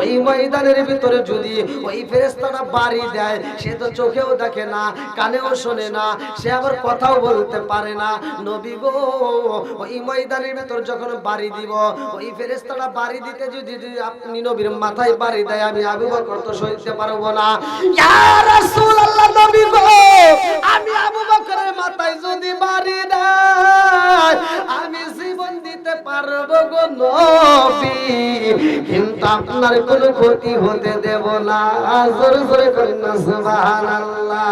ওই ময়দানের ভিতরে যদি ওই ফেরেশতারা বাড়ি দেয়, সে তো চোখেও দেখে না, কানেও শোনে না, সে আবার কথাও বলতে পারে না। নবী গো, ওই ময়দানের ভিতর যখন বাড়ি দিব, ওই ফেরেশতারা বাড়ি দিতে যদি আপনি নবীর মাথায় বাড়ি দেয়, আমি আবু বকর তো সইতে পারবো না। ইয়া রাসূলুল্লাহ, নবী গো, আমি আবু বকরের মাথায় যদি বাড়ি দেয়, আমি জীবন দিতে পারবো গো নবী, কিন্তু আপনার কোনো ক্ষতি হতে দেব না। জোরে জোরে করেন না সুবহানাল্লাহ।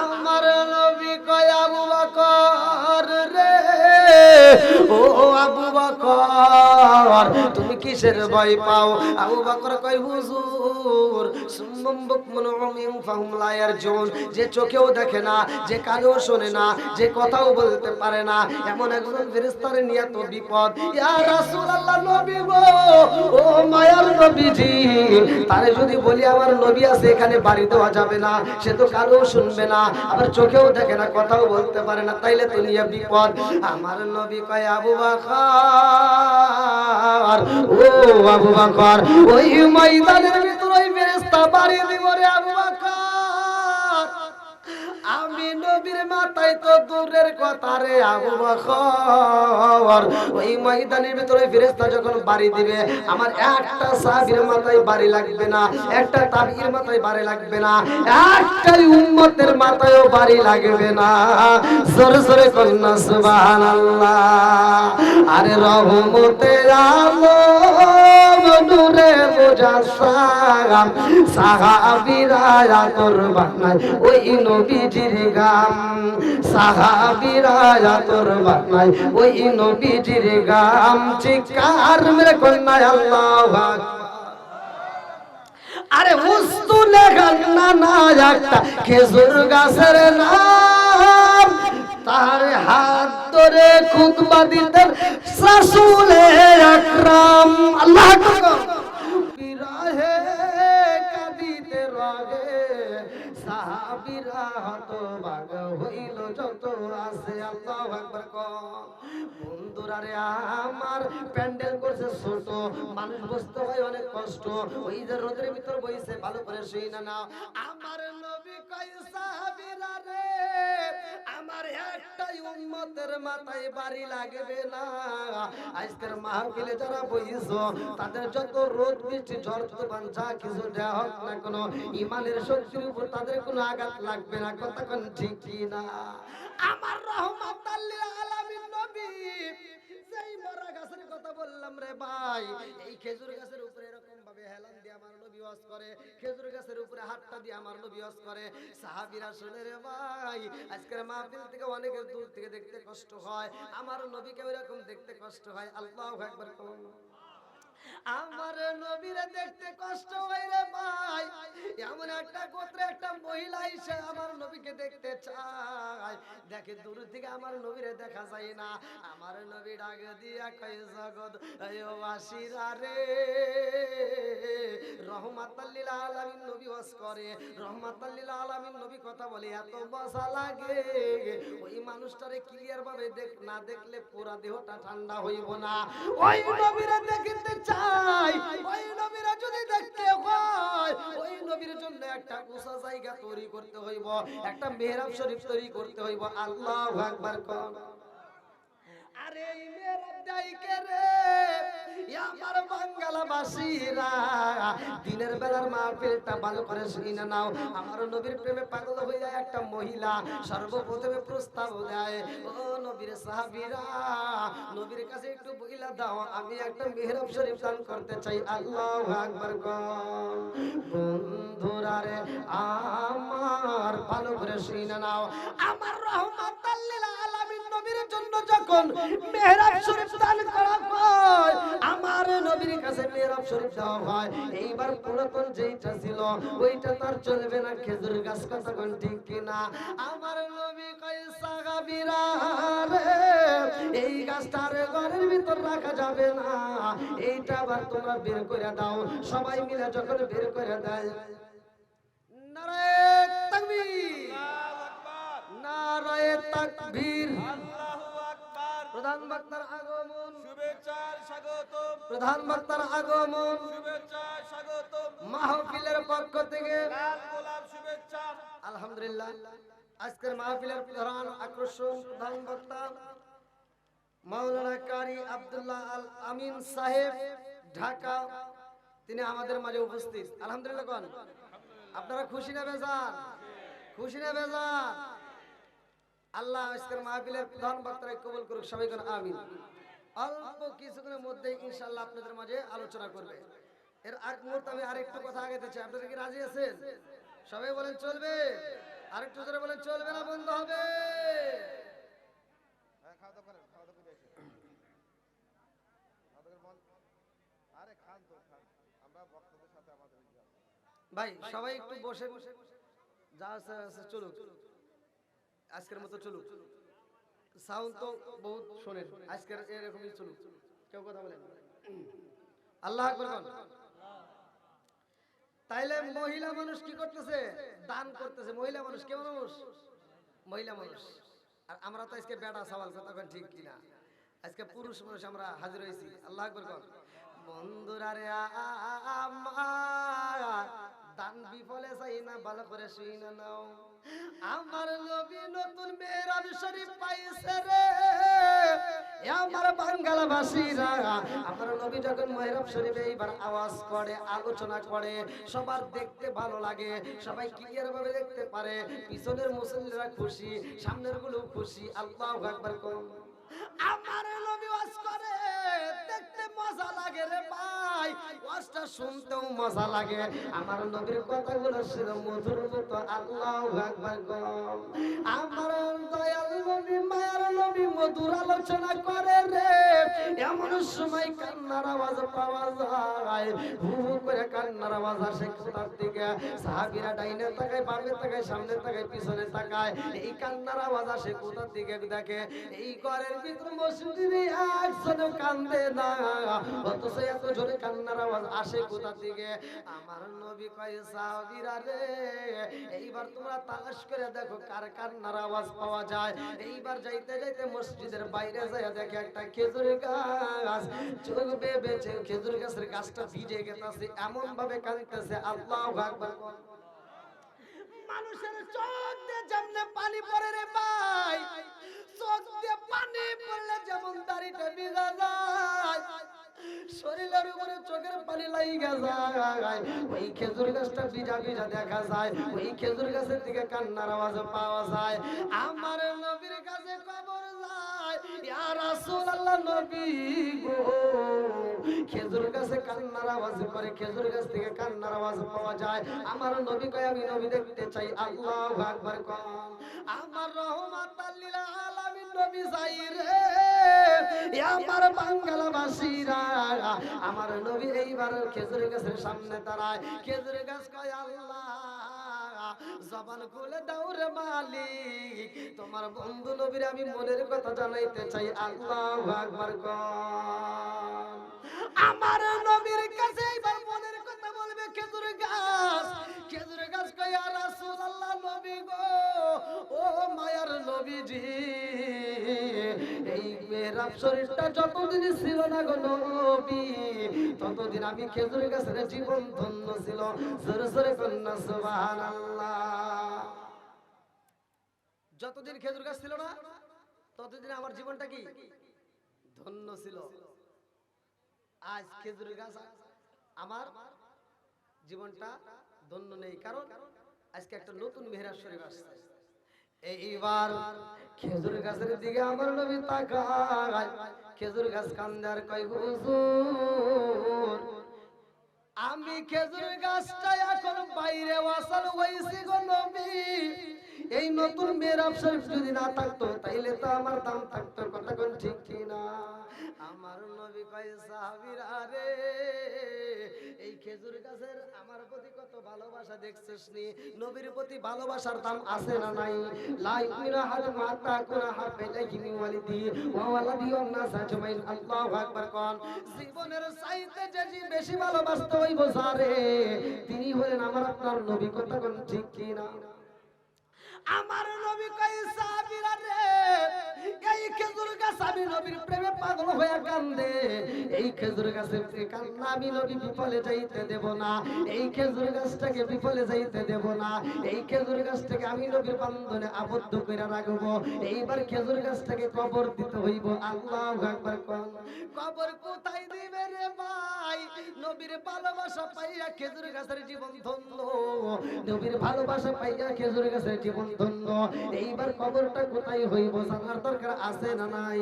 আমার নবী কয় আবু বকর রে, ও আবু বকর, তুমি কিসের ভয় পাও? আবু বকর কয় হুজুর, সুম্মুম বুকমুন উমিয়ুম ফাহুম লা ইয়ারজুন, যে চোখেও দেখে না, যে কানেও শোনে না, যে কথাও বলতে পারে না, এমন একজন ফেরেশতারে নিয়ে তো বিপদ। ইয়া রাসূলুল্লাহ, নবী গো, ও মায়ার নবীজি, তারে যদি বলি আমার নবী আছে এখানে বাড়ি দেওয়া যাবে না, সে তো কানেও শুনবে না, আবার চোখেও দেখে না, কথাও বলতে পারে না, তাইলে তো নিয়ে বিপদ। আমার নবী কয় আবু বকর, ও আবু বকর, ওই ময়দানের ভিতর ওই ফেরেশতা বাড়ি দিব রে আবু বকর। আমি নবীর মাথায় তো দূরের কথা রে আবু বকর, ওই ময়দানের ভিতরে ফেরেশতা যখন বাড়ি দিবে আমার একটা সাহাবীর মাথায় বাড়ি লাগবে না, একটা তাবিঈর মাথায় বাড়ি লাগবে না, একটাই উম্মতের মাথায়ও বাড়ি লাগবে না। জোরে জোরে কন্যা সুবহানাল্লাহ। আরে রহমতে আলম নূরে মুজাসসাম সাহাবীরা তোর বানায় ওই নবীজির গাম, সাহাবীরা তোর বানায় ওই নবীজির গাম। চিৎকার মেরে কন্যা আল্লাহু আকবার। আরে উস্তুলে গান্না না একটা খেজুর গাছের নাম, তার হাত ধরে খুতবা দিতেন রাসূলে আকরাম। আল্লাহু আকবার। বিরহে কাঁদিতে লাগে সাহাবীরা হতবাক হইল যত আছে। আল্লাহু আকবার। বন্ধুরা রে আমার প্যান্ডেল করছে ছোট, মানুষ বসতে হয় অনেক কষ্ট, ওই যে রোদের ভিতর বইছে ভালো করে শুই না নাও। আমার নবী কয় সাহাবীরা রে আমার একটাই উম্মতের মাথায় বাড়ি লাগবে না। আজকের মাহফিলে যারা বইছো তাদের যত রোদ বৃষ্টি ঝড় তুফান যা কিছু দেয়া হোক না কোন ইমানের শক্তির উপর তাদের কোনো আঘাত লাগবে না। কথা কোন ঠিক কি না? আমার রহমাতাল লিল আলামিন নবী যেই বড় গাছের কথা বললাম রে ভাই, এই খেজুর গাছের উপরে এরকম ভাবে হেলান দিয়ে আমার নবী ওয়াজ করে, খেজুর গাছের উপরে হাতটা দিয়ে আমার নবী ওয়াজ করে। সাহাবীরা শুনে রে ভাই, আজকের মাহফিল থেকে অনেকের দূর থেকে দেখতে কষ্ট হয়, আমার নবীকে এরকম দেখতে কষ্ট হয়। আল্লাহু আকবার। আমার নবীরে দেখতে কষ্ট হয় রে ভাই, এমন একটা গোত্রে একটা মহিলা এসে আমার নবীকে দেখতে চায়, দেখে দূর থেকে আমার নবীরে দেখা যায় না। আমার নবী ডাক দিয়া কয় জগৎ বাসীরা রে, রহমাতাল লিল আলামিন নবী ওয়াজ করে, রহমাতাল লিল আলামিন নবী কথা বলে, এত মজা লাগে ওই মানুষটারে ক্লিয়ার ভাবে না দেখলে পুরা দেহটা ঠান্ডা হইব না। ওই নবীরে দেখতে চাই, ওই নবীরা যদি দেখতে হয় ওই নবীর জন্য একটা উঁচা জায়গা তৈরি করতে হইব, একটা মেহরাব শরীফ তৈরি করতে হইব। আল্লাহু আকবার। আরে এই মেহরাব দাইকে রে আমার বাঙ্গালাবাসীরা দিনের বেলার মাহফিলটা ভালো করে শুনে নাও। আমার নবীর প্রেমে পাগল হয়ে যায় একটা মহিলা, সর্বপ্রথমে প্রস্তাব দেয়, ও নবীর সাহাবীরা নবীর কাছে একটু বইলা দাও, আমি একটা মেহরাব শরীফ দান করতে চাই। আল্লাহু আকবার। বন্ধুরা রে আমার ভালো করে শুনে নাও, আমার রহমাতাল লিল আলামিন নবীর জন্য যখন মেহরাব শরীফ দান করা হয়, আমার নবীর কাছে মেহরাব শরীফ দেওয়া হয়, এইবার পুরাতন যেইটা ছিল ওইটা তার চলবে না, খেজুর গাছ। কথা কোন ঠিক কিনা? আমার নবী কয় সাহাবীরা রে এই গাছটার ঘরের ভিতর রাখা যাবে না, এইটা আবার তোমরা বের করে দাও। সবাই মিলে যখন বের করে দেয়, নারায়ে তাকবীর, নারায়ে তাকবীর, আল্লাহু আকবার। প্রধান বক্তার আগমন, শুভেচ্ছা স্বাগতম, প্রধান বক্তার আগমন, শুভেচ্ছা স্বাগতম, মাহফিলের পক্ষ থেকে লাল গোলাপ শুভেচ্ছা। আলহামদুলিল্লাহ, আজকের মাহফিলের প্রধান আকর্ষণ প্রধান বক্তা মাওলানা কারি আব্দুল্লাহ আল আমিন সাহেব, ঢাকা, তিনি আমাদের মাঝে উপস্থিত। আলহামদুলিল্লাহ। কোন আপনারা খুশি না বেজার? খুশি না বেজার? আল্লাহ আজকের মাহফিলের প্রধান বক্তাকে কবুল করুক। সবাই কোন আমিন। অল্প কিছুক্ষণের মধ্যে ইনশাআল্লাহ আপনাদের মাঝে আলোচনা করবে। এর আগ মুহূর্তে আমি আরেকটু কথা আগাতে চাই, আপনারা কি রাজি আছেন? সবাই বলেন চলবে? আরেকটু জোরে বলেন চলবে না বন্ধ হবে? ভাই সবাই একটু বসে যা আছে চলুক, আজকের মতো চলুক। সাউন্ড তো বহুত শোনেন, আজকের এরকমই চলুক। কেউ কথা বলেন? আল্লাহ আকবার। তাইলে মহিলা মানুষ কি করতেছে? দান করতেছে। মহিলা মানুষ কেমন মানুষ? মহিলা মানুষ। আর আমরা তো আজকে বেটা সওয়াল, কথা কোন ঠিক কিনা? আজকে পুরুষ মানুষ আমরা হাজির হয়েছি। আল্লাহ আকবার। বন্ধুরা রে আমার দান বিফলে চাই না, ভালো করে শুই না নাও। আমার নবী নতুন মেহরাব শরীফ পাইছে রে আমার বাঙ্গালবাসীরা। আমার নবী যখন মেহরাব শরীফে এইবার আওয়াজ করে, আলোচনা করে, সবার দেখতে ভালো লাগে, সবাই ক্লিয়ার ভাবে দেখতে পারে। পিছনের মুসল্লিরা খুশি, সামনের গুলো খুশি। আল্লাহু আকবার কোন। আমার নবী ওয়াজ করে, দেখতে মজা লাগে রে ভাই, ওয়াজটা শুনতেও মজা লাগে। আমার নবীর কথাগুলো শুনে মধুর মতো। আল্লাহু আকবার কোন। আমার দয়াল নবী, মায়ার নবী মধুর আলোচনা করে রে, এমন সময় কান্নার আওয়াজ পাওয়া যায়। হু হু করে কান্নার আওয়াজ আসে কোথার থেকে। সাহাবীরা ডাইনে তাকায়, বামে তাকায়, সামনে তাকায়, পিছনে তাকায়। এই কান্নার আওয়াজ আসে কোথার দিকে দেখে, এই ঘরের ভিতরে মসজিদে একজনও কান্দে না, অথচ এত জোরে কান্নার আওয়াজ আসে কোথা থেকে। আমার নবী কয় সাহাবীরা রে, এইবার তোমরা তালাশ করে দেখো কার কান্নার আওয়াজ পাওয়া যায়। এইবার যাইতে যাইতে মসজিদের বাইরে যায় দেখে একটা খেজুর গাছ, চোখ বেয়েছে, খেজুর গাছের গাছটা ভিজে গেছে, এমন ভাবে কাঁদতেছে। আল্লাহু আকবার। মানুষের চোখ দিয়ে যেমনে পানি পড়ে রে ভাই, চোখ দিয়ে পানি পড়লে যেমন দাড়িটা ভিজা যায়, শরীরের উপরে চোখের পানি লাগা যায়, ওই খেজুর গাছটা ভিজা ভিজা দেখা যায়। ওই খেজুর গাছের দিকে কান্নার আওয়াজ পাওয়া যায়। আমার নবীর কাছে খবর যায়, ইয়া রাসূলুল্লাহ, নবী গো, খেজুর গাছে কান্নার আওয়াজ করে, খেজুর গাছ থেকে কান্নার আওয়াজ পাওয়া যায়। আমার নবী কয় আমি নবী দেখতে চাই। আল্লাহু আকবার কোন। আমার রহমাতাল লিল আলামিন নবী চাই রে, আমার বাঙ্গালবাসীরা। আমার নবী এইবার খেজুর গাছের সামনে দাঁড়ায়। খেজুর গাছ কয় আল্লাহ, জবান খুলে দাও রে মালিক, তোমার বন্ধু নবীর আমি মনের কথা জানাইতে চাই। আল্লাহু আকবার কোন। আমার নবীর কাছে এইবার মনের কথা বলবে খেজুর গাছ। খেজুর গাছ কয় ইয়া রাসূলুল্লাহ, নবী গো, ও মায়ার নবীজি, এই মেহরাব শরীফটা যতদিন ছিল না গো নবী, ততদিন আমি খেজুর গাছের জীবন ধন্য ছিল। জোরে জোরে কন্যা সুবহানাল্লাহ। যতদিন খেজুর গাছ ছিল না ততদিন আমার জীবনটা কি ধন্য ছিল। আজ খেজুর গাছ আমার জীবনটা ধন্য নেই, কারণ আজকে একটা নতুন মেহরাব শরীফ আসছে। এইবার খেজুর গাছের দিকে আমার নবী তাকায়, খেজুর গাছ কান্দে আর কয় হুজুর, আমি খেজুর গাছটা এখন বাইরে ওয়াসাল হইছি গো নবী, এই নতুন মেহরাব শরীফ যদি না থাকতো তাইলে তো আমার দাম থাকতো। কথা কোন ঠিক কি না? আমার নবী কয় সাহাবীরা রে, এই খেজুর গাছের আমার প্রতি কত ভালোবাসা দেখছিস নি? নবীর প্রতি ভালোবাসার দাম আছে না নাই? লা ইউমিনু আহাদুকুম হাত্তা আকুনা হাব্বা ইলাইহি মিন ওয়ালিদিহি ওয়া ওয়ালাদিহি ওয়ান নাস আজমাইন। আল্লাহু আকবার কোন। জীবনের চাইতে যে বেশি ভালোবাসতে হইব যারে, তিনি হলেন আমার আপনার নবী। কথা কোন ঠিক কি না? আমার নবী কয় সাহাবীরা রে, এই খেজুর গাছ আমি নবীর প্রেমে পাগল হয়ে কান্দে, এই খেজুর গাছের কান্না আমি নবী বিফলে যাইতে দেব না, এই খেজুর গাছটাকে বিফলে যাইতে দেব না, এই খেজুর গাছটাকে আমি নবীর বন্ধনে আবদ্ধ করে রাখবো। এইবার খেজুর গাছটাকে কবর দিতে হইব। আল্লাহু আকবার কোন। কবর কোথায় দিবে রে ভাই? নবীর ভালোবাসা পাইয়া খেজুর গাছের জীবন ধন্য, নবীর ভালোবাসা পাইয়া খেজুর গাছের জীবন ধন্য। এইবার কবরটা কোথায় হইব জানার দরকার আছে না নাই?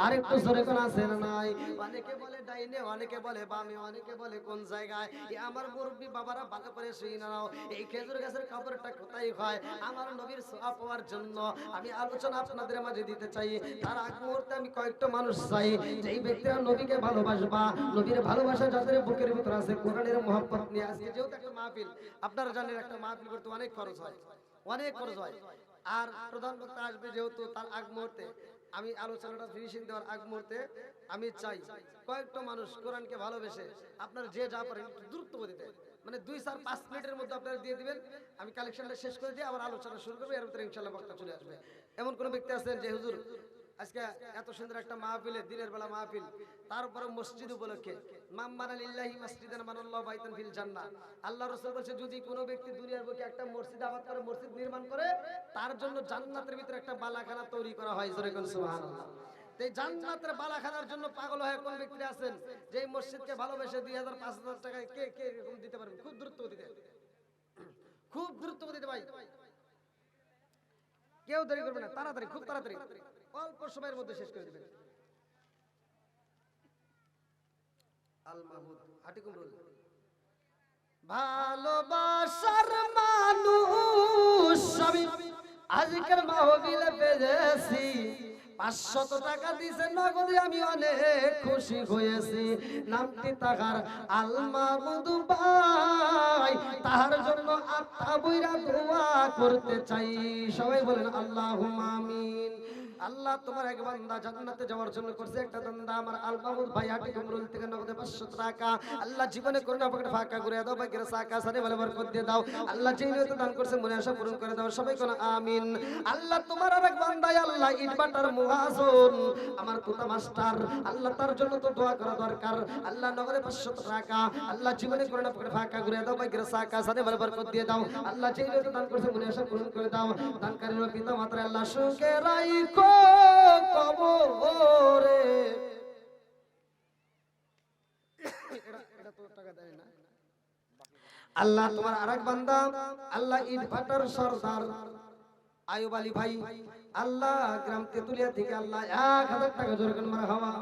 আরেকটু জোরে কোন আছে না নাই? অনেকে বলে ডাইনে, অনেকে বলে বামে, অনেকে বলে কোন জায়গায়। আমার মুরব্বী বাবারা ভালো করে শুই নাও, এই খেজুর গাছের কবরটা কোথায় হয়? আমার নবীর সওয়াব পাওয়ার জন্য আমি আলোচনা আপনাদের মাঝে দিতে চাই। তার আগ মুহূর্তে আমি কয়েকটা মানুষ চাই, যেই ব্যক্তিরা নবীকে ভালোবাসবা, নবীর ভালোবাসা যাদের বুকের ভিতর আছে, কোরআনের মহব্বত নিয়ে। আজকে যেহেতু একটা মাহফিল, আপনারা জানেন একটা মাহফিল করতে অনেক খরচ হয়, অনেক খরচ হয়। আর প্রধান বক্তা আসবে যেহেতু, তার আগ মুহূর্তে আমি আলোচনাটা ফিনিশিং দেওয়ার আগ মুহূর্তে আমি চাই কয়েকটা মানুষ কোরআনকে ভালোবেসে আপনারা যে যা পারেন দ্রুত গতিতে, মানে 2-4-5 মিনিটের মধ্যে আপনারা দিয়ে দিবেন। আমি কালেকশনটা শেষ করে দিয়ে আবার আলোচনা শুরু করবো, এর ভিতরে ইনশাআল্লাহ বক্তা চলে আসবে। এমন কোন ব্যক্তি আছেন যে হুজুর আজকে এত সুন্দর একটা মাহফিলে, দিনের বেলা মাহফিল, তারপরে মসজিদ উপলক্ষে, মান বানা লিল্লাহি মাসজিদান বানাল্লাহু বাইতান ফিল জান্নাহ, আল্লাহ রাসূল বলেছে যদি কোনো ব্যক্তি দুনিয়ার বুকে একটা মসজিদ আবাদ করে, মসজিদ নির্মাণ করে, তার জন্য জান্নাতের ভিতরে একটা বালাখানা তৈরি করা হয়, জোরে কোন সুবহানাল্লাহ। এই জান্নাতের বালাখানার জন্য পাগল হয়ে কোন ব্যক্তি আছেন যে এই মসজিদকে ভালোবেসে 2000 5000 টাকা কে কে এরকম দিতে পারবেন? খুব দ্রুত গতিতে, খুব দ্রুত গতিতে ভাই, কেউ দেরি করবে না, তাড়াতাড়ি, খুব তাড়াতাড়ি, অল্প সময়ের মধ্যে শেষ করে দিবেন। আল মাহমুদ হাটিকুমরুল। ভালোবাসার মানুষ আমি আজকের মাহফিলে পেয়েছি, 500 টাকা দিছে নগদে, আমি অনেক খুশি হয়েছি। নামটি তাহার আল মাহমুদ ভাই, তাহার জন্য আত্মা বইরা দোয়া করতে চাই। সবাই বলেন আল্লাহুম্মা আমিন। আল্লাহ তোমার এক বান্দা জান্নাতে যাওয়ার জন্য করছে একটা দান্দা, আমার আল মাহমুদ ভাই হাটি কুমরুল থেকে নগদে 500 টাকা। আল্লাহ জীবনে করুণা পকেট ফাঁকা করে দাও, ভাগ্যের সাকা সারে ভালো বরকত দিয়ে দাও। আল্লাহ যেই নিয়তে দান করছে মনে আশা পূরণ করে দাও, সবাই কোন আমিন। আল্লাহ তোমার আরেক বান্দা আল্লাহ ইটবাটার মুহাজন আমার তোতা মাস্টার, আল্লাহ তার জন্য তো দোয়া করা দরকার। আল্লাহ নগদে 500 টাকা, আল্লাহ জীবনে করুণা পকেট ফাঁকা করে দাও, ভাগ্যের সাকা সারে ভালো বরকত দিয়ে দাও। আল্লাহ যেই নিয়তে দান করছে মনে আশা পূরণ করে দাও। দানকারীর পিতা মাতা আল্লাহ সুখে রাখো কবরে। এটা তো টাকা দেয় না। আল্লাহ তোমার আরেক বান্দা আল্লাহ ইটভাটার সরদার আয়ুব আলী ভাই, আল্লাহ গ্রাম তেতুলিয়া থেকে আল্লাহ 1000 টাকা জোর করে মারহাবা।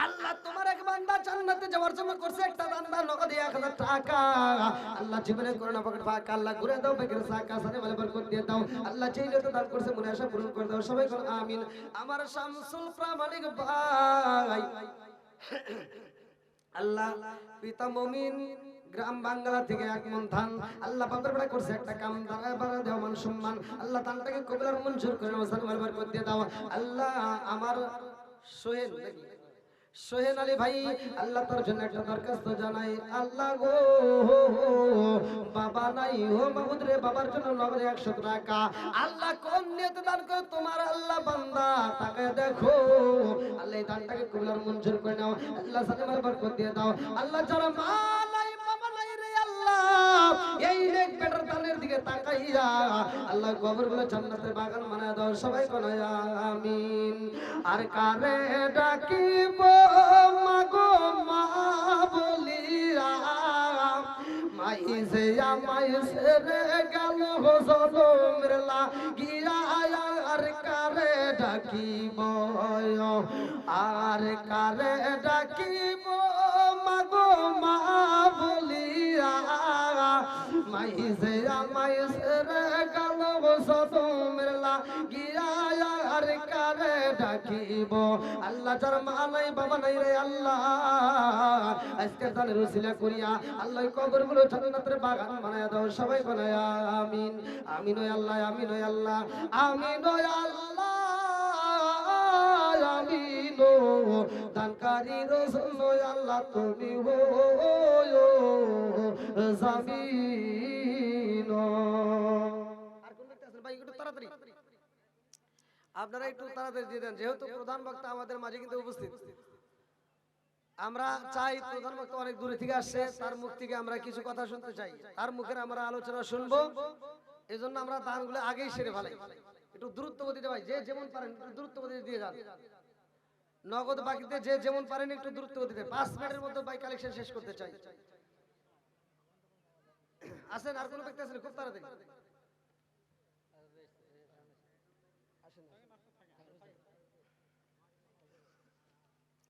আল্লাহ তোমার এক বান্দা জান্নাতে যাওয়ার জন্য করছে একটা দান্দা নগদে 1000 টাকা। আল্লাহ জীবনে করোনা পকেট ফাঁকা, আল্লাহ ঘুরে দাও, বেকের সাকা সারে ভালো বরকত দিয়ে দাও। আল্লাহ যেই নিয়তে দান করছে মনে আশা পূরণ করে দাও, সবাই বল আমিন। আমার শামসুল প্রামাণিক ভাই আল্লাহ পিতা মুমিন গ্রাম বাংলা থেকে 1 মন ধান আল্লাহ বাবার বড় করছে একটা কাম দ্বারা বাড়া দেও মান সম্মান, আল্লাহ দানটাকে কবুল আর মঞ্জুর করে নাও, সারে ভালো বরকত দিয়ে দাও। আল্লাহ আমার সোহেল সোহেল আলী ভাই, আল্লাহ তার জন্য একটা দরখাস্ত জানাই। আল্লাহ গো বাবা নাই ও মাহমুদ রে, বাবার জন্য নগদে 100 টাকা। আল্লাহ কোন নিয়তে দান করে তোমার আল্লাহ বান্দা তাকে দেখো, আল্লাহ এই দানটাকে কবুল আর মঞ্জুর করে নাও। আল্লাহ সালামের বরকত দিয়ে দাও। আল্লাহ যারা মা নাই বাবা নাই রে আল্লাহ এই নেক বেটার দানের দিকে তাকাইয়া আল্লাহ কবরগুলো জান্নাতের বাগান বানায় দাও, সবাই কোন আমিন। আর কারে ডাকিব মাগো মা বলিয়া, মাইসে আমাইসে রে গেল জনমের লাগিয়া। আর কারে ডাকিব, আর কারে ডাকিব মাগো মা বলিয়া, মাইসে আমাইসে রে গেল জনমের লাগিয়া। আর কারে ডাকিব, আল্লাহ যার মা নাই বাবা নাই রে আল্লাহ আজকে জানের উসিলা করিয়া আল্লাহ কবরগুলো জান্নাতের বাগান বানায়া দাও, সবাই বানায়া আমিন। আমিন ওই আল্লাহ, আমিন ওই আল্লাহ, আমিন ওই আল্লাহ, আমিন। দানকারীর জন্য আল্লাহ তুমি হো জামিন। আর কোন ব্যক্তি আছেন ভাই একটু তাড়াতাড়ি, আপনারা একটু তাড়াতাড়ি দিয়ে দেন, যেহেতু প্রধান বক্তা আমাদের মাঝে কিন্তু উপস্থিত। আমরা চাই প্রধান বক্তা অনেক দূরে থেকে আসছে, তার মুখ থেকে আমরা কিছু কথা শুনতে চাই, তার মুখের আমরা আলোচনা শুনবো। এই জন্য আমরা দানগুলো আগেই সেরে ফেলাই। একটু দ্রুত গতিতে ভাই, যে যেমন পারেন একটু দ্রুত গতিতে দিয়ে যান। নগদ বাকিতে যে যেমন পারেন একটু দ্রুত গতিতে, 5 মিনিটের মধ্যে ভাই কালেকশন শেষ করতে চাই। আসেন, আর কোন ব্যক্তি আছেন? খুব তাড়াতাড়ি আসেন।